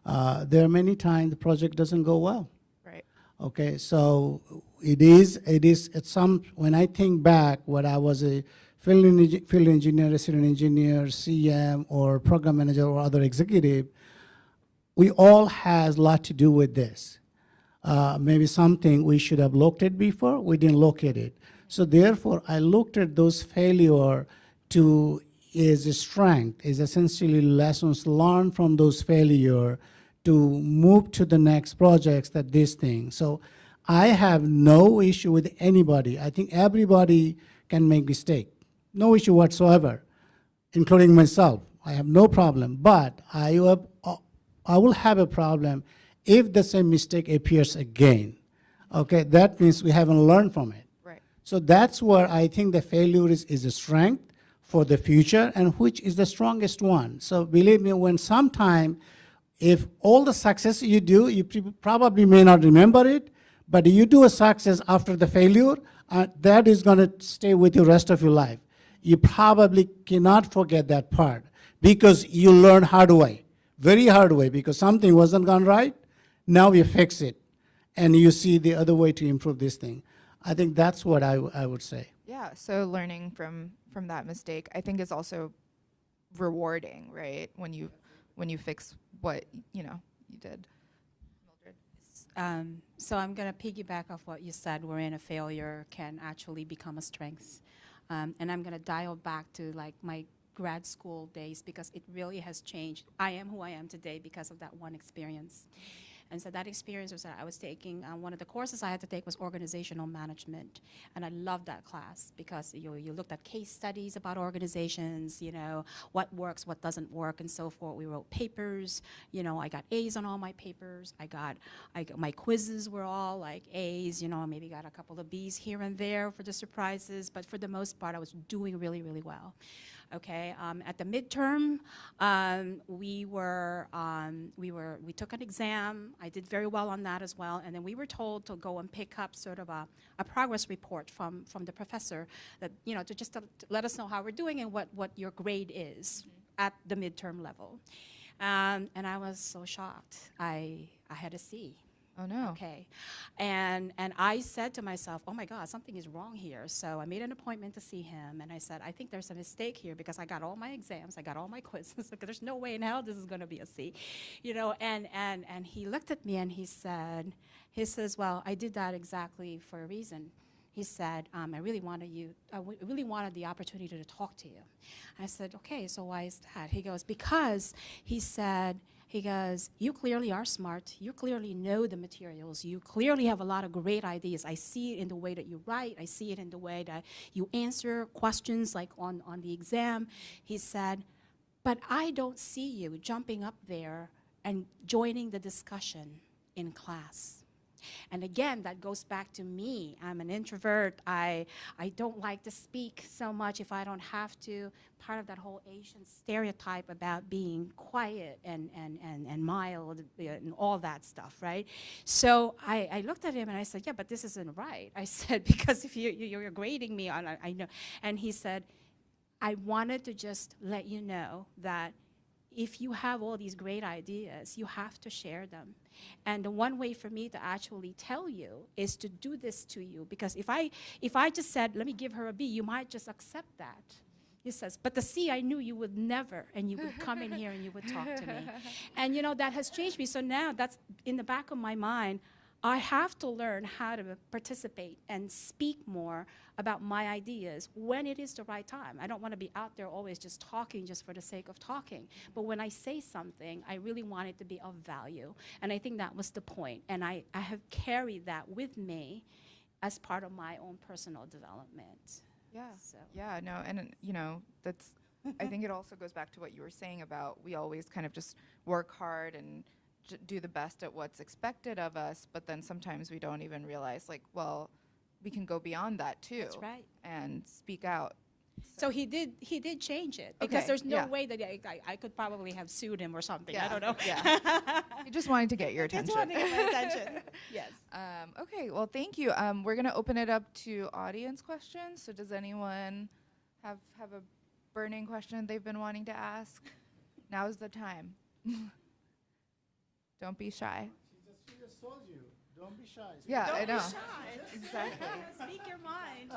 There are many times the project doesn't go well. Right. Okay, so it is at some, when I think back when I was a field engineer, resident engineer, CM, or program manager or other executive, we all has a lot to do with this. Maybe something we should have looked at before, we didn't look at it. So therefore, I looked at those failure as a strength, is essentially lessons learned from those failure to move to the next projects, that this thing. So I have no issue with anybody. I think everybody can make mistake. No issue whatsoever, including myself. I have no problem, but I will have a problem if the same mistake appears again. Okay, that means we haven't learned from it. Right. So that's where I think the failure is a strength for the future, and which is the strongest one. So believe me, when sometime, if all the success you do, you probably may not remember it, but you do a success after the failure, that is going to stay with you rest of your life. You probably cannot forget that part because you learn hard way, very hard way, because something wasn't gone right. Now you fix it, and you see the other way to improve this thing. I think that's what I would say. Yeah, so learning from that mistake, I think, is also rewarding, right? When you fix what you did. Mildred. So I'm going to piggyback off what you said, wherein a failure can actually become a strength. And I'm going to dial back to like my grad school days, because it really has changed. I am who I am today because of that one experience. And so that experience was that I was taking, one of the courses I had to take was organizational management. And I loved that class because you looked at case studies about organizations, what works, what doesn't work, and so forth. We wrote papers, I got A's on all my papers. My quizzes were all like A's, maybe got a couple of B's here and there for the surprises, but for the most part, I was doing really, really well. Okay, at the midterm, we took an exam. I did very well on that as well, and then we were told to go and pick up sort of a progress report from the professor that, to let us know how we're doing and what your grade is at the midterm level. And I was so shocked. I had a C. Oh no. Okay, and I said to myself, oh my God, something is wrong here. So I made an appointment to see him, and I said, I think there's a mistake here because I got all my exams, I got all my quizzes. There's no way in hell this is going to be a C, And he looked at me and he says, well, I did that exactly for a reason. He said, I really wanted the opportunity to talk to you. I said, okay, so why is that? He goes, because he said, He goes, you clearly are smart. You clearly know the materials. You clearly have a lot of great ideas. I see it in the way that you write. I see it in the way that you answer questions like on the exam. He said, but I don't see you jumping up there and joining the discussion in class. And again, that goes back to me. I'm an introvert. I don't like to speak so much if I don't have to. Part of that whole Asian stereotype about being quiet and mild and all that stuff, right? So I looked at him and I said, yeah, but this isn't right. I said, because if you're grading me on, I know. And he said, I wanted to just let you know that if you have all these great ideas, you have to share them. And the one way for me to actually tell you is to do this to you, because if I just said, let me give her a B, you might just accept that. He says, but the C, I knew you would never, and you would come in here and you would talk to me. And you know, that has changed me. So now that's in the back of my mind. I have to learn how to participate and speak more about my ideas when it is the right time. I don't want to be out there always just talking just for the sake of talking. But when I say something, I really want it to be of value. And I think that was the point. And I have carried that with me as part of my own personal development. Yeah. So. Yeah, no, and you know, that's, I think it also goes back to what you were saying about we always kind of just work hard and do the best at what's expected of us, but then sometimes we don't even realize, like, well, we can go beyond that too. That's right. And speak out. So he did change it, because Okay, there's no yeah. way that I could probably have sued him or something. Yeah, I don't know. yeah. He just wanted to get your attention. Just wanted to get my attention. Yes. Okay, well, thank you. We're going to open it up to audience questions. So does anyone have a burning question they've been wanting to ask? Now's the time. Don't be shy. She just told you, don't be shy. Yeah, I know. Exactly. Speak your mind.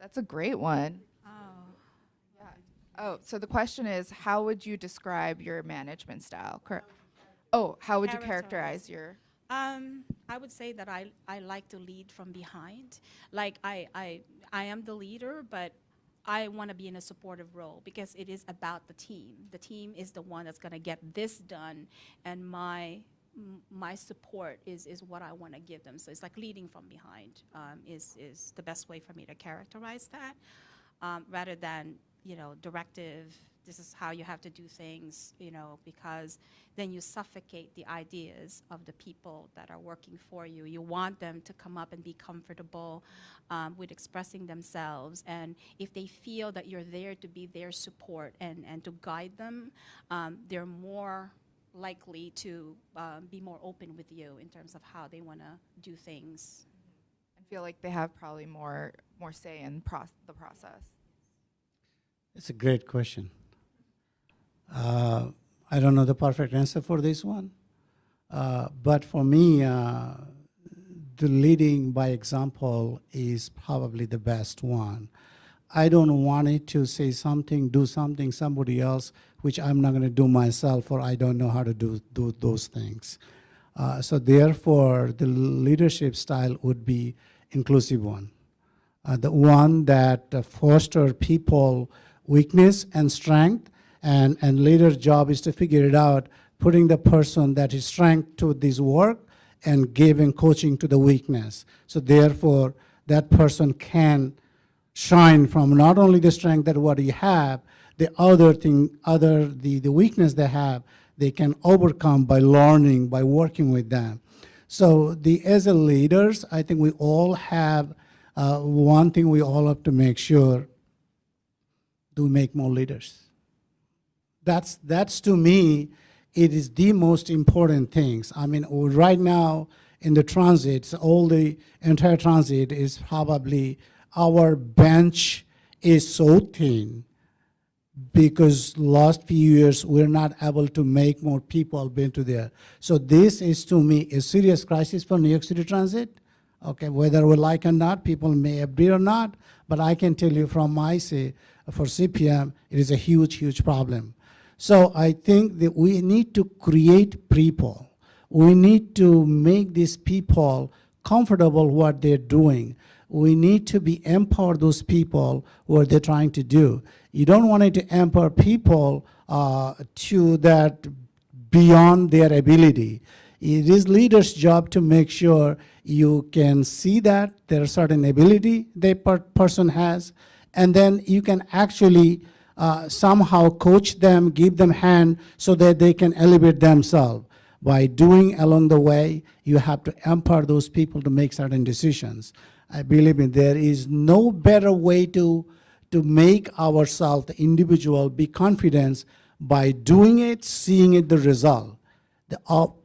That's a great one. Oh. Yeah. Oh, so the question is, how would you describe your management style? How would you characterize your? I would say that I like to lead from behind. Like I am the leader, but I want to be in a supportive role, because it is about the team. The team is the one that's going to get this done, and my support is what I want to give them. So it's like leading from behind is the best way for me to characterize that, rather than, you know, directive. This is how you have to do things, you know, because then you suffocate the ideas of the people that are working for you. You want them to come up and be comfortable with expressing themselves. And if they feel that you're there to be their support and to guide them, they're more likely to be more open with you in terms of how they want to do things. I feel like they have probably more say in the process. It's a great question. I don't know the perfect answer for this one, but for me, the leading by example is probably the best one. I don't want it to say something, do something, somebody else, which I'm not going to do myself, or I don't know how to do those things. So therefore, the leadership style would be inclusive one. The one that foster people weakness and strength, and leader's job is to figure it out, putting the person that is strength to this work and giving coaching to the weakness. So therefore, that person can shine from not only the strength that what you have, the the weakness they have, they can overcome by learning, by working with them. So as a leaders, I think we all have one thing we all have to make sure, do we make more leaders? That's to me, it is the most important things. I mean, right now in the transit, all the entire transit is probably, our bench is so thin because last few years we're not able to make more people been to there. So this is to me a serious crisis for New York City Transit. Okay, whether we like or not, people may agree or not, but I can tell you from my say, for CPM, it is a huge, huge problem. So I think that we need to create people. We need to make these people comfortable what they're doing. we need to be empower those people what they're trying to do. You don't want it to empower people to that beyond their ability. It is leader's job to make sure you can see that there are certain ability the person has, and then you can actually somehow coach them, give them hand so that they can elevate themselves. By doing along the way, you have to empower those people to make certain decisions. I believe there is no better way to make ourselves, the individual, be confident by doing it, seeing it, the result.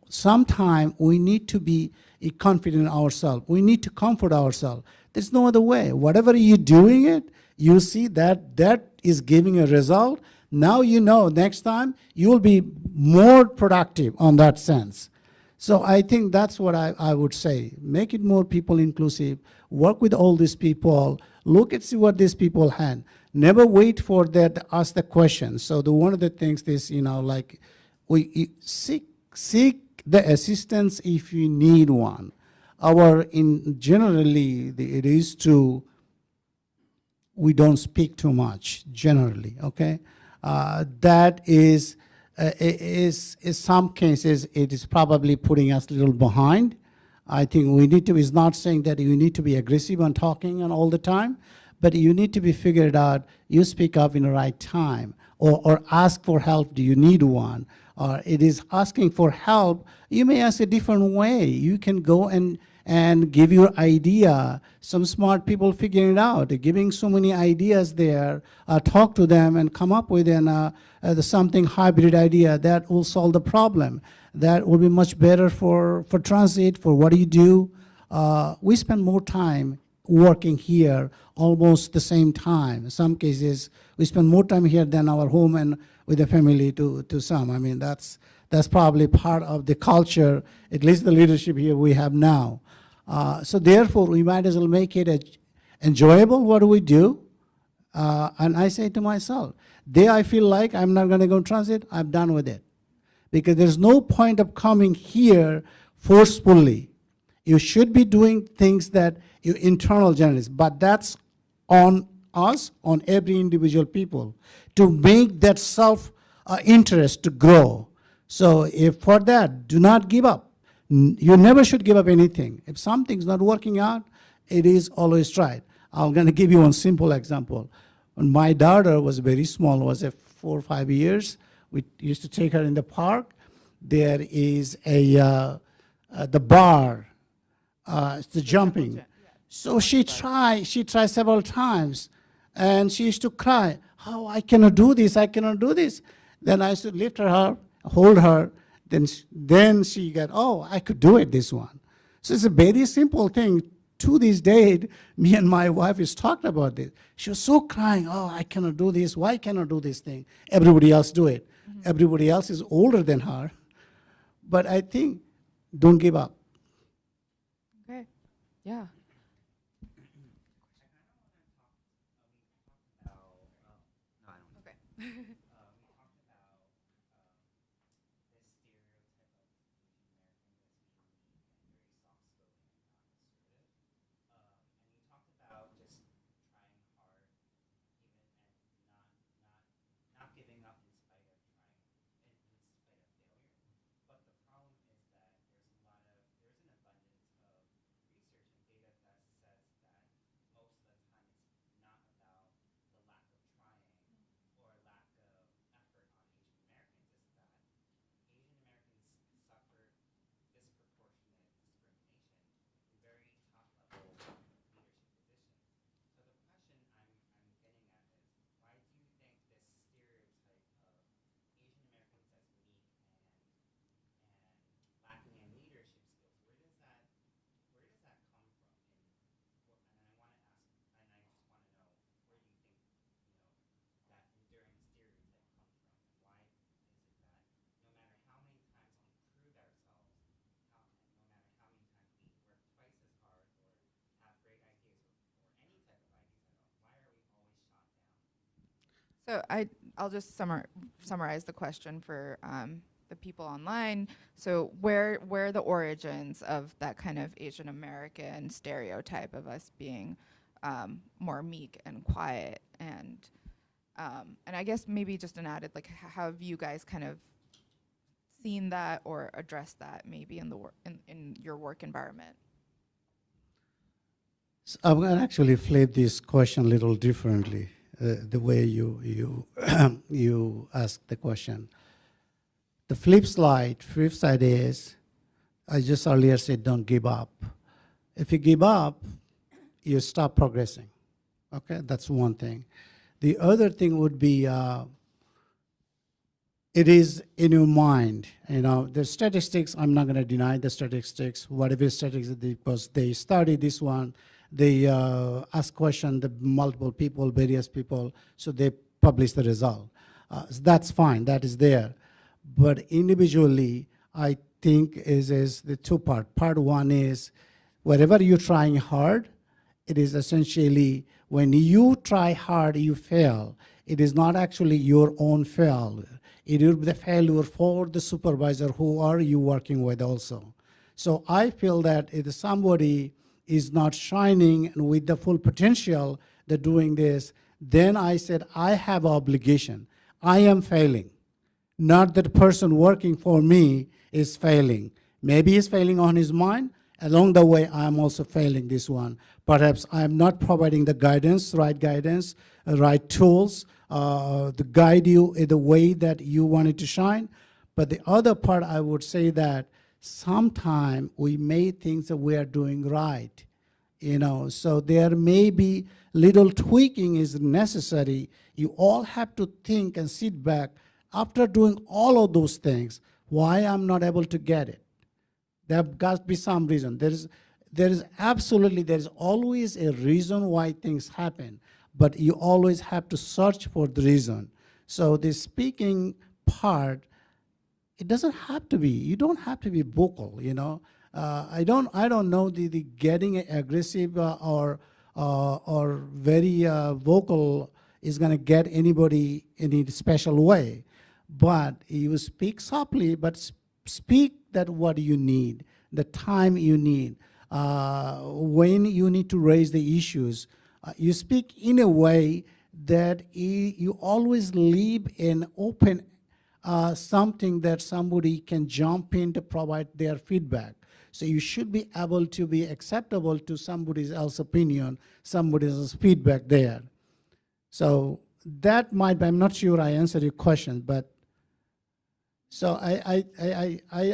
Sometimes we need to be confident in ourselves. We need to comfort ourselves. There's no other way. Whatever you're doing it, you see that is giving a result. Now you know next time you will be more productive on that sense. So I think that's what I would say. Make it more people inclusive. Work with all these people. Look and see what these people had. Never wait for that to ask the question. So one of the things is, like we seek the assistance if you need one. Generally, it is to, we don't speak too much, generally, okay? That is some cases, it is probably putting us a little behind. I think we need to, it's not saying that you need to be aggressive on talking and all the time, but you need to be figured out, you speak up in the right time, or ask for help, do you need one? Or it is asking for help, you may ask a different way. You can go and give your idea. Some smart people figuring it out, giving so many ideas there, talk to them and come up with something hybrid idea that will solve the problem. That will be much better for transit, for what do you do. We spend more time working here, almost the same time. In some cases, we spend more time here than our home and with the family to some. I mean, that's probably part of the culture, at least the leadership here we have now. So therefore, we might as well make it enjoyable, what do we do? And I say to myself, I feel like I'm not gonna go transit, I'm done with it. Because there's no point of coming here forcefully. You should be doing things that your internal generate, but that's on us, on every individual people, to make that self-interest to grow. So if for that, do not give up. You never should give up anything. If something's not working out, it is always tried. I'm gonna give you one simple example. When my daughter was very small, was 4 or 5 years, we used to take her in the park. There is the bar, it's the jumping. So she tried several times, and she used to cry, oh, I cannot do this, I cannot do this. Then I used to lift her up, hold her, then she got, oh, I could do it, this one. So it's a very simple thing. To this day, me and my wife is talked about this. She was so crying, oh, I cannot do this, why cannot do this thing? Everybody else do it. Mm-hmm. Everybody else is older than her. But I think, don't give up. Okay, yeah. Okay. So I'll just summarize the question for the people online. So where are the origins of that kind of Asian American stereotype of us being more meek and quiet, and I guess maybe just an added, like, how have you guys kind of seen that or addressed that maybe in the in your work environment? So I'm going to actually flip this question a little differently, the way you you ask the question. The flip side is, I just earlier said, don't give up. If you give up, you stop progressing. Okay, that's one thing. The other thing would be, it is in your mind. You know, the statistics, I'm not going to deny the statistics, whatever statistics, because they study this one, they ask questions, the multiple people, various people, so they publish the result. So that's fine, that is there. But individually, I think is the two part. Part one is, wherever you're trying hard, it is essentially, when you try hard, you fail. It is not actually your own failure. It is the failure for the supervisor who are you working with also. So I feel that if somebody is not shining with the full potential, they're doing this, then I said, I have obligation. I am failing. Not that the person working for me is failing. Maybe he's failing on his mind. Along the way, I'm also failing this one. Perhaps I'm not providing the guidance, right tools, to guide you in the way that you wanted to shine. But the other part, I would say that sometimes we may think that we are doing right, you know. So there may be little tweaking is necessary. You all have to think and sit back after doing all of those things. Why I'm not able to get it? There got to be some reason. There is always a reason why things happen, but you always have to search for the reason. So the speaking part, it doesn't have to be. You don't have to be vocal. You know, I don't know the getting aggressive or very vocal is going to get anybody in a special way. But you speak softly, but speak that what you need, the time you need, when you need to raise the issues. You speak in a way that you always leave an open something that somebody can jump in to provide their feedback. So you should be able to be acceptable to somebody else's opinion, somebody else's feedback there. So that might be, I'm not sure I answered your question, but so I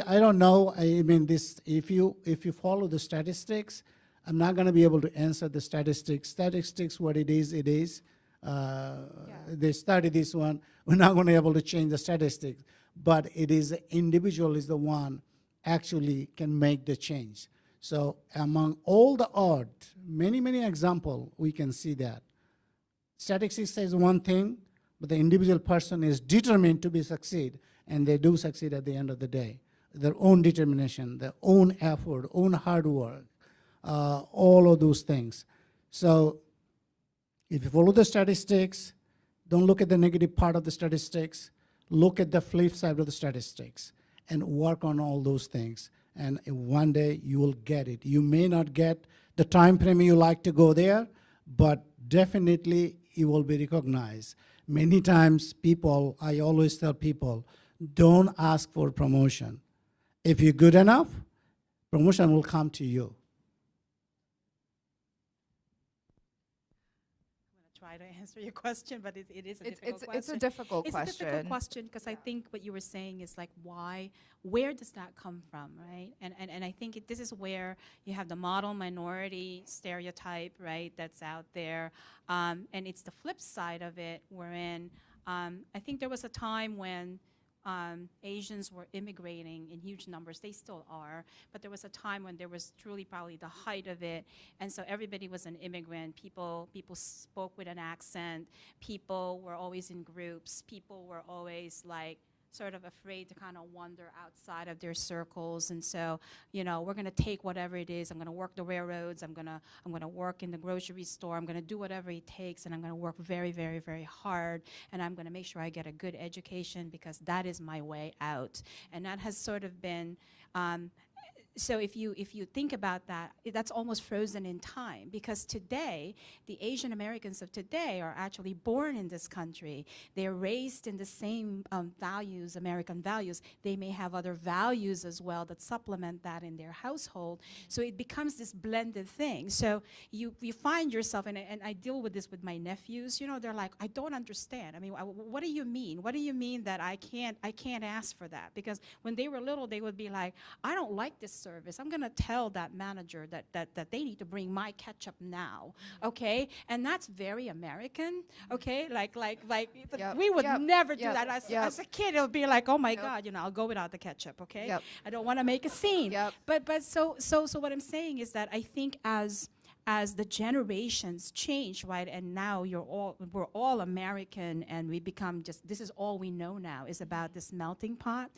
don't know. I mean, this, if you follow the statistics, I'm not going to be able to answer the statistics. Statistics, what it is, it is. They study this one. We're not going to be able to change the statistics, but it is individual is the one actually can make the change. So among all the odds, many examples, we can see that. Statistics says one thing, but the individual person is determined to be succeed, and they do succeed at the end of the day. Their own determination, their own effort, own hard work, all of those things. So if you follow the statistics, don't look at the negative part of the statistics, look at the flip side of the statistics and work on all those things. And one day you will get it. You may not get the time frame you like to go there, but definitely you will be recognized. Many times people, I always tell people, don't ask for promotion. If you're good enough, promotion will come to you. Try to answer your question, but it is a difficult question. It's a difficult question. It's a difficult question because I think what you were saying is like, where does that come from, right? And I think this is where you have the model minority stereotype, right, that's out there. And it's the flip side of it wherein I think there was a time when Asians were immigrating in huge numbers. They still are, but there was a time when there was truly probably the height of it, and so everybody was an immigrant. People spoke with an accent. People were always in groups. People were always like sort of afraid to kind of wander outside of their circles. And so, you know, we're going to take whatever it is. I'm going to work the railroads. I'm going to work in the grocery store. I'm going to do whatever it takes, and I'm going to work very, very, very hard. And I'm going to make sure I get a good education because that is my way out. And that has sort of been so if you think about that, that's almost frozen in time, because today, the Asian Americans of today are actually born in this country. They're raised in the same values, American values. They may have other values as well that supplement that in their household. So it becomes this blended thing. So you find yourself, and I deal with this with my nephews, you know, they're like, I don't understand. I mean, what do you mean? What do you mean that I can't ask for that? Because when they were little, they would be like, I don't like this service. I'm going to tell that manager that they need to bring my ketchup now, okay? And that's very American, okay? Like Yep, we would yep, never do yep, that. yep. As a kid, it'll be like, oh my Yep. God, you know, I'll go without the ketchup, okay? Yep. I don't want to make a scene. Yep. But so what I'm saying is that I think as the generations change, right, and now we're all American, and we become just, this is all we know now is about this melting pot.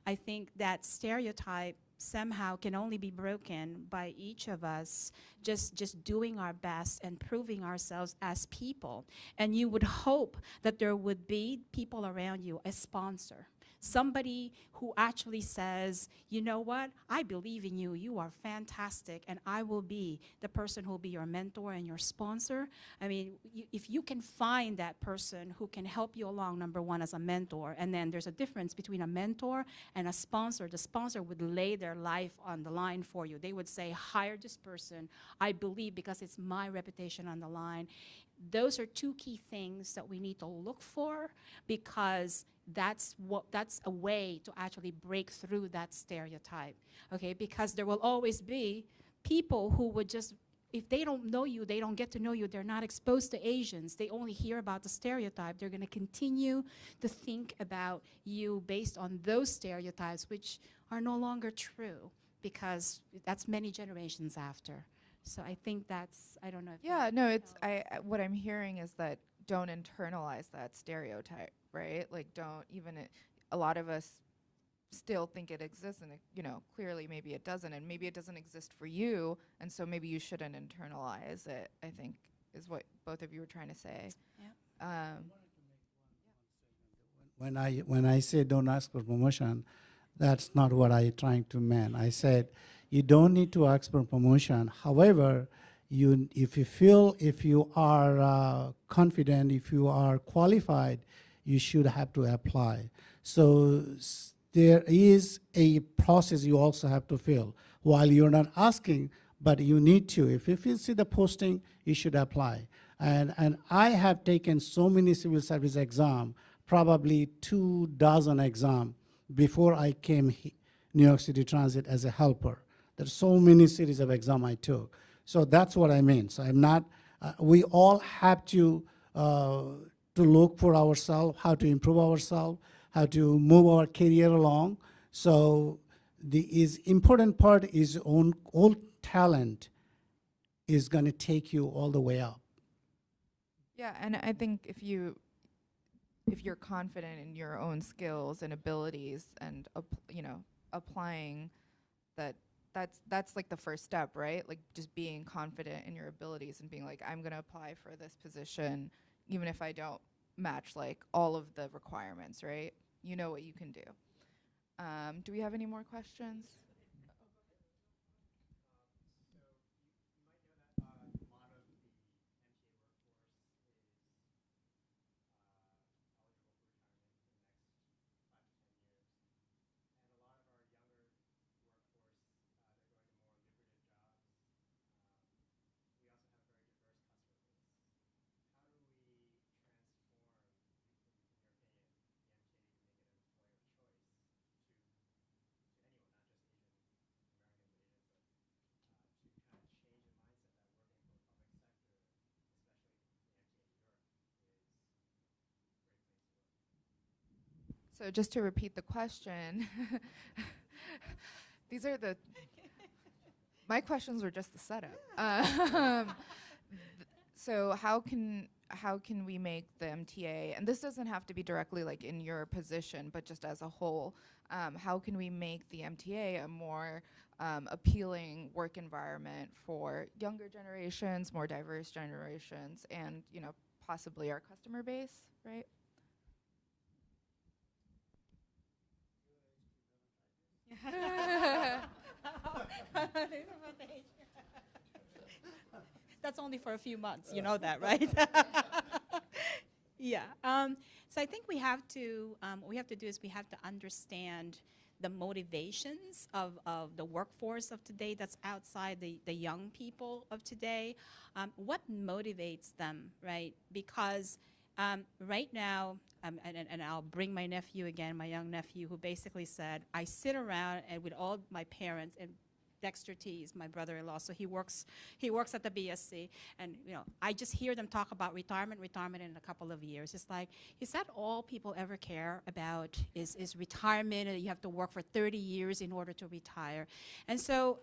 I think that stereotype somehow can only be broken by each of us just doing our best and proving ourselves as people. And you would hope that there would be people around you, a sponsor, somebody who actually says, you know what, I believe in you, you are fantastic, and I will be the person who will be your mentor and your sponsor. I mean, if you can find that person who can help you along, number one, as a mentor, and then there's a difference between a mentor and a sponsor. The sponsor would lay their life on the line for you. They would say, hire this person, I believe, because it's my reputation on the line. Those are two key things that we need to look for, because that's a way to actually break through that stereotype, okay? Because there will always be people who would just, if they don't know you, they don't get to know you, they're not exposed to Asians, they only hear about the stereotype, they're gonna continue to think about you based on those stereotypes, which are no longer true, because that's many generations after. So I think that's, I don't know if Yeah, that no, it's helps. what I'm hearing is that don't internalize that stereotype, right? Like, don't even a lot of us still think it exists, and you know, clearly maybe it doesn't, and maybe it doesn't exist for you, and so maybe you shouldn't internalize it, I think is what both of you were trying to say. Yeah. When I say don't ask for promotion, that's not what I trying to mean. I said you don't need to ask for promotion. However, if you feel, if you are confident, if you are qualified, you should have to apply. So there is a process you also have to fill. While you're not asking, but you need to. If you see the posting, you should apply. And I have taken so many civil service exams, probably 24 exams, before I came New York City Transit as a helper. There's so many series of exams I took. So that's what I mean. So I'm not, we all have to look for ourselves, how to improve ourselves, how to move our career along. So the important part is all talent is going to take you all the way up. Yeah, and I think if you're confident in your own skills and abilities, and you know, applying that's like the first step, right? Like just being confident in your abilities and being like, I'm gonna apply for this position even if I don't match like all of the requirements, right? You know what you can do. Do we have any more questions? So just to repeat the question, these are my questions were just the setup. So how can how can we make the MTA, and this doesn't have to be directly like in your position, but just as a whole, how can we make the MTA a more appealing work environment for younger generations, more diverse generations, and possibly our customer base, right? That's only for a few months, you know that, right? Yeah. So I think we have to, what we have to do is we have to understand the motivations of the workforce of today that's outside the young people of today. What motivates them, right? Because right now, and I'll bring my nephew again, my young nephew, who basically said, I sit around and with all my parents, and Dexter T is my brother-in-law, so he works at the BSC, and I just hear them talk about retirement in a couple of years. It's like, is that all people ever care about? Is retirement, and you have to work for 30 years in order to retire? And so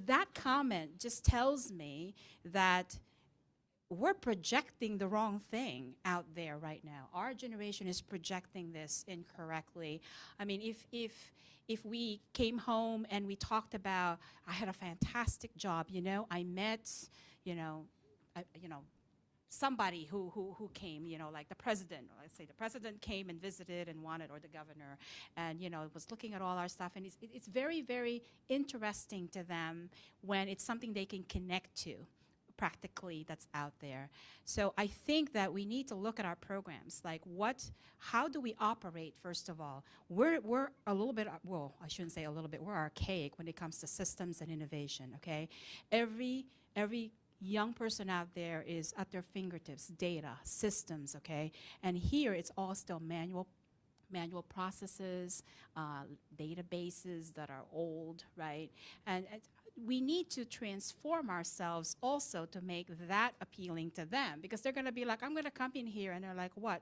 that comment just tells me that we're projecting the wrong thing out there right now. Our generation is projecting this incorrectly. I mean, if we came home and we talked about, I had a fantastic job, I met, somebody who came, like the president, or let's say the president came and visited and wanted, or the governor, and was looking at all our stuff, and it's very, very interesting to them when it's something they can connect to practically that's out there. So I think that we need to look at our programs, like how do we operate, first of all? We're a little bit, well, I shouldn't say a little bit, we're archaic when it comes to systems and innovation, okay? Every young person out there is at their fingertips, data, systems, okay? And here it's all still manual processes, databases that are old, right? And we need to transform ourselves also to make that appealing to them, because they're going to be like, I'm going to come in here, and they're like, what?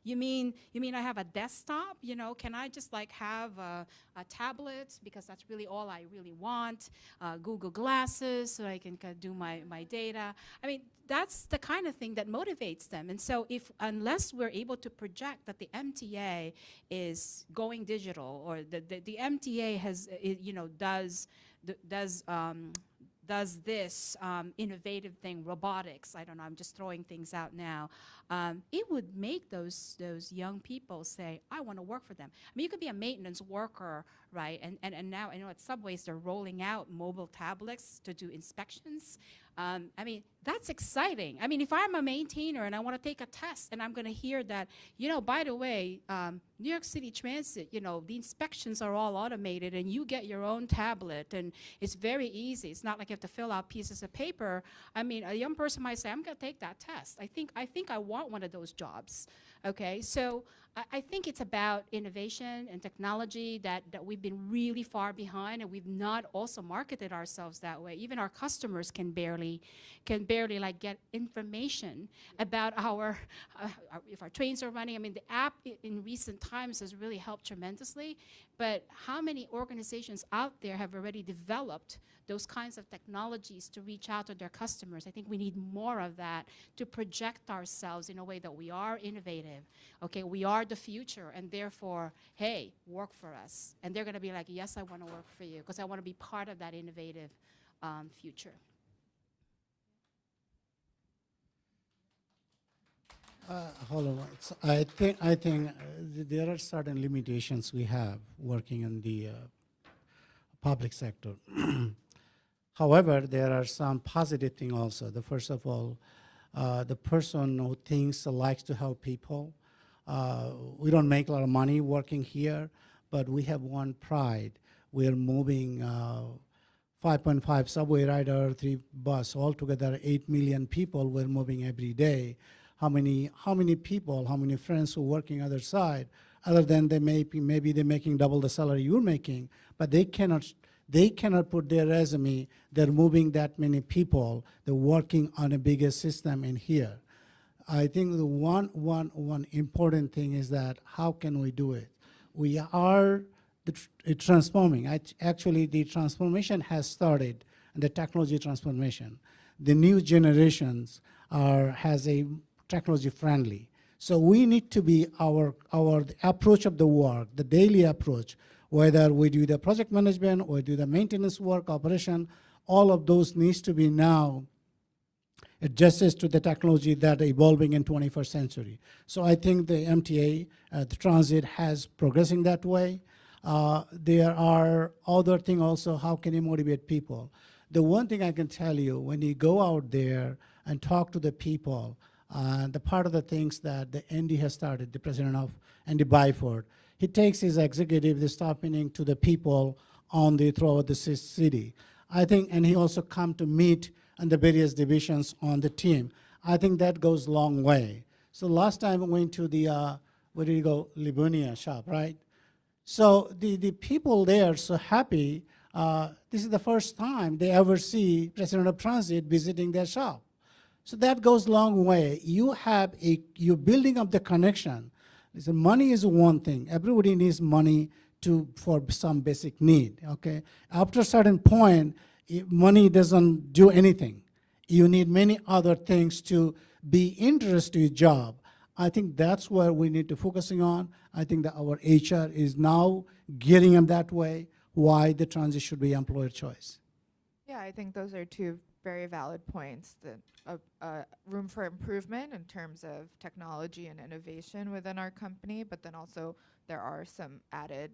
You mean I have a desktop? Can I just like have a tablet, because that's really all I really want? Google Glasses so I can do my data. I mean, that's the kind of thing that motivates them. And so unless we're able to project that the MTA is going digital, or the MTA has, does this innovative thing, robotics, I don't know, I'm just throwing things out now, it would make those young people say, I want to work for them. I mean, you could be a maintenance worker, right? And now I know at subways they're rolling out mobile tablets to do inspections. I mean, that's exciting. I mean, if I'm a maintainer and I want to take a test, and I'm going to hear that, by the way, New York City Transit, the inspections are all automated, and you get your own tablet, and it's very easy. It's not like you have to fill out pieces of paper. I mean, a young person might say, I'm going to take that test. I think I want one of those jobs. Okay, so I think it's about innovation and technology that we've been really far behind, and we've not also marketed ourselves that way. Even our customers can barely like get information about if our trains are running. I mean, the app in recent times has really helped tremendously, but how many organizations out there have already developed those kinds of technologies to reach out to their customers? I think we need more of that to project ourselves in a way that we are innovative. Okay, we are the future, and therefore, hey, work for us. And they're going to be like, yes, I want to work for you, because I want to be part of that innovative future. Hold on. I think there are certain limitations we have working in the public sector. However, there are some positive things also. The first of all, the person who likes to help people. We don't make a lot of money working here, but we have one pride. We're moving 5.5 subway rider, 3 bus, altogether 8 million people we're moving every day. How many people, how many friends who are working other side, other than maybe they're making double the salary you're making, but they cannot put their resume, they're moving that many people, they're working on a bigger system in here. I think the one important thing is that how can we do it? We are transforming. Actually, the transformation has started, the technology transformation. The new generations has a technology friendly. So we need to be our approach of the work, the daily approach, whether we do the project management or do the maintenance work, operation, all of those needs to be now adjusted to the technology that are evolving in 21st century. So I think the MTA, the transit has progressing that way. There are other things also, how can you motivate people? The one thing I can tell you, when you go out there and talk to the people, the part of the things that the Andy has started, the president of Andy Byford, he takes his executive, the staff meeting to the people on the throughout the city. I think, and he also come to meet and the various divisions on the team. I think that goes a long way. So last time I went to the, where did you go, Libunia shop, right? So the people there are so happy. This is the first time they ever see President of Transit visiting their shop. So that goes a long way. You're building up the connection. Listen, money is one thing. Everybody needs money for some basic need, okay? After a certain point, money doesn't do anything. You need many other things to be interested in your job. I think that's where we need to focusing on. I think that our HR is now getting them that way, why the transit should be employer choice. Yeah, I think those are two very valid points. Room for improvement in terms of technology and innovation within our company, but then also there are some added,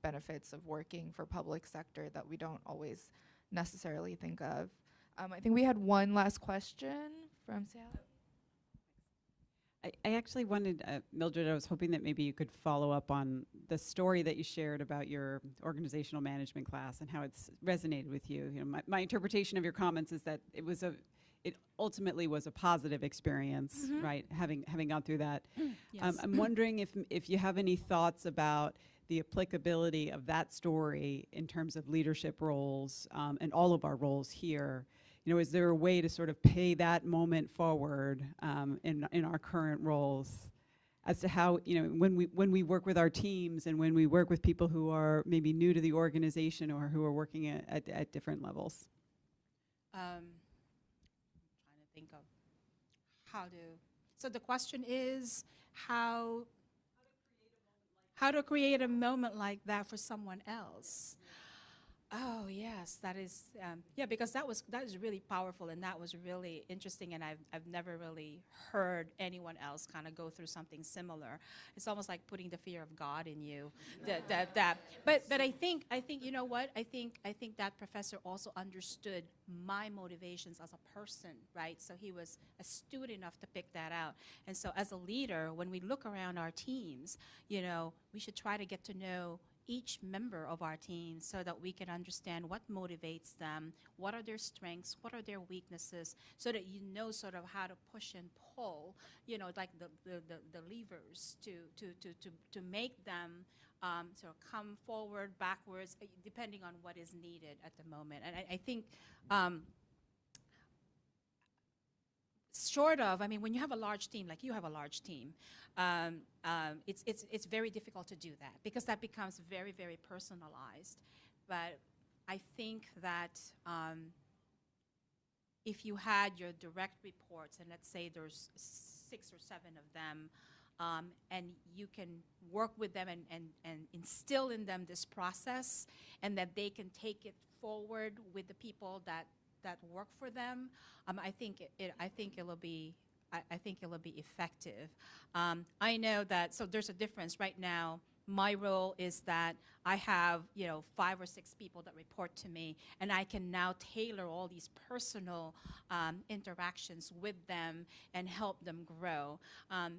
benefits of working for public sector that we don't always necessarily think of. I think we had one last question from Sally. I actually wanted, Mildred, I was hoping that maybe you could follow up on the story that you shared about your organizational management class and how it's resonated with you. My interpretation of your comments is that it ultimately was a positive experience, right? Having gone through that. Yes. I'm wondering if you have any thoughts about the applicability of that story in terms of leadership roles and all of our roles here. Is there a way to sort of pay that moment forward in our current roles as to how, when we work with our teams and when we work with people who are maybe new to the organization or who are working at different levels? Trying to think of so the question is how to create a moment like that for someone else. Oh yes, that is because that is really powerful and that was really interesting, and I've never really heard anyone else kind of go through something similar. It's almost like putting the fear of God in you. But I think you know what? I think that professor also understood my motivations as a person, right? So he was astute enough to pick that out. And so as a leader, when we look around our teams, we should try to get to know each member of our team so that we can understand what motivates them, what are their strengths, what are their weaknesses, so that sort of how to push and pull, like the levers to make them sort of come forward, backwards, depending on what is needed at the moment. And I think short of, when you have a large team, like you have a large team, it's very difficult to do that because that becomes very, very personalized. But I think that if you had your direct reports, and let's say there's 6 or 7 of them, and you can work with them and instill in them this process, and that they can take it forward with the people that work for them, I think it'll be effective. I know that, so there's a difference right now. My role is that I have 5 or 6 people that report to me, and I can now tailor all these personal interactions with them and help them grow.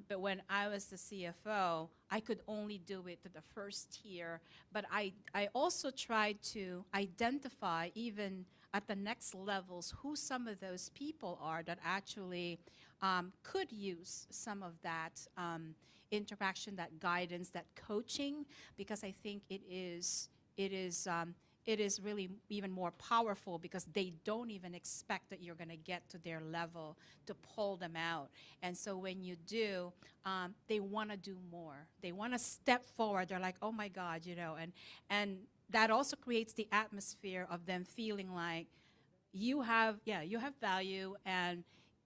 But when I was the CFO, I could only do it to the first tier, but I also tried to identify even at the next levels who some of those people are that actually could use some of that interaction, that guidance, that coaching, because I think it is really even more powerful because they don't even expect that you're going to get to their level to pull them out. And so when you do, they want to do more. They want to step forward. They're like, oh my God, and that also creates the atmosphere of them feeling like you have value,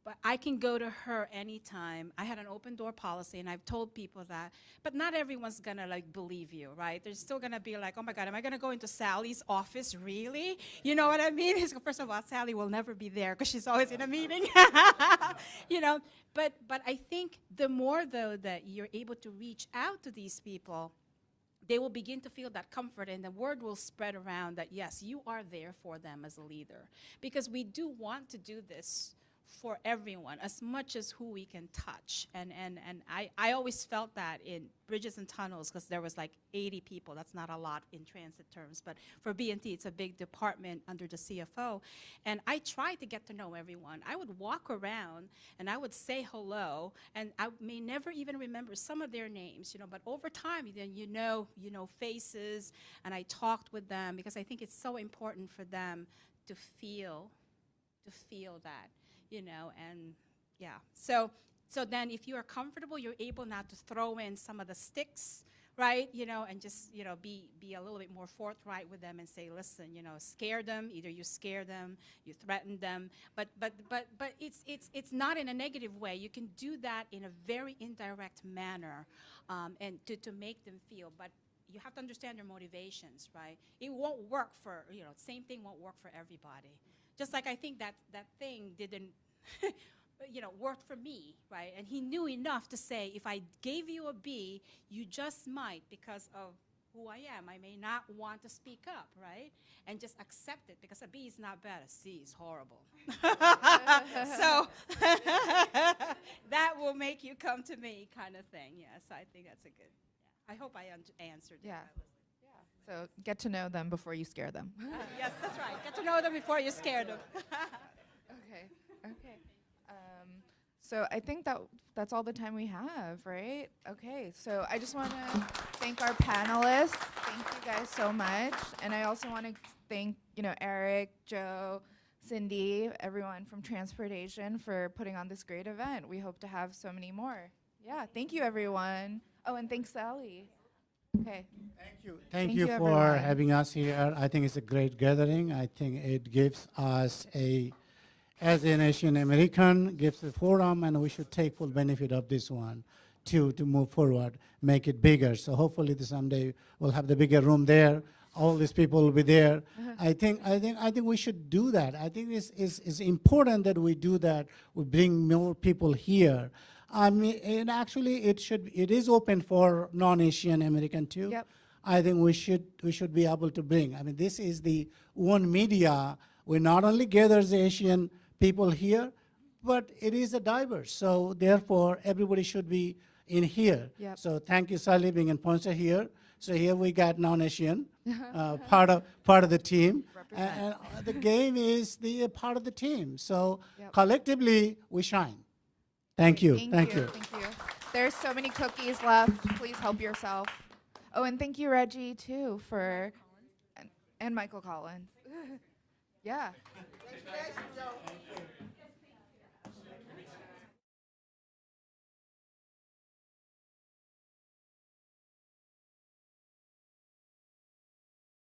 but I can go to her anytime. I had an open door policy, and I've told people that, but not everyone's gonna like believe you, right? They're still gonna be like, oh my God, am I gonna go into Sally's office, really? You know what I mean? First of all, Sally will never be there because she's always in a meeting, you know? But I think the more though that you're able to reach out to these people, they will begin to feel that comfort, and the word will spread around that, yes, you are there for them as a leader. Because we do want to do this for everyone, as much as who we can touch. And I always felt that in bridges and tunnels, because there was like 80 people. That's not a lot in transit terms, but for B&T, it's a big department under the CFO. And I tried to get to know everyone. I would walk around, and I would say hello, and I may never even remember some of their names, you know, but over time, then you know faces, and I talked with them, because I think it's so important for them to feel that. You know, and yeah. So then if you are comfortable, you're able now to throw in some of the sticks, right? You know, and just, you know, be a little bit more forthright with them and say, listen, you know, scare them. Either you scare them, you threaten them, but it's not in a negative way. You can do that in a very indirect manner, and to make them feel. But you have to understand their motivations, right? It won't work for, you know, same thing won't work for everybody. Just like I think that thing didn't, you know, work for me, right? And he knew enough to say, if I gave you a B, you just might, because of who I am. I may not want to speak up, right? And just accept it, because a B is not bad. A C is horrible. So that will make you come to me, kind of thing. Yeah, so I think that's a good, yeah. I hope I answered Yeah. that. So get to know them before you scare them. Yes, that's right. Get to know them before you scare them. Okay. So I think that's all the time we have, right? Okay. So I just want to thank our panelists. Thank you guys so much, and I also want to thank, you know, Eric, Joe, Cindy, everyone from TransportAsian for putting on this great event. We hope to have so many more. Yeah. Thank you, everyone. Oh, and thanks, Sally. Okay. Thank you. Thank you, you for everyone. having us here. I think it's a great gathering. I think it gives us as an Asian American, gives a forum, and we should take full benefit of this one to move forward, make it bigger. So hopefully someday we'll have the bigger room there. All these people will be there. I think we should do that. I think it's important that we do that. We bring more people here. I mean, and actually, it is open for non-Asian American too. Yep. I think we should be able to bring. I mean, this is the one media we not only gathers Asian people here, but it is a diverse. So therefore, everybody should be in here. Yep. So thank you, Sally, being in sponsor here. So here we got non-Asian part of the team, and the game is the part of the team. So Yep. collectively, we shine. Thank you. Thank you. There's so many cookies left. Please help yourself. Oh, and thank you, Reggie, too, for and Michael Collins. Yeah.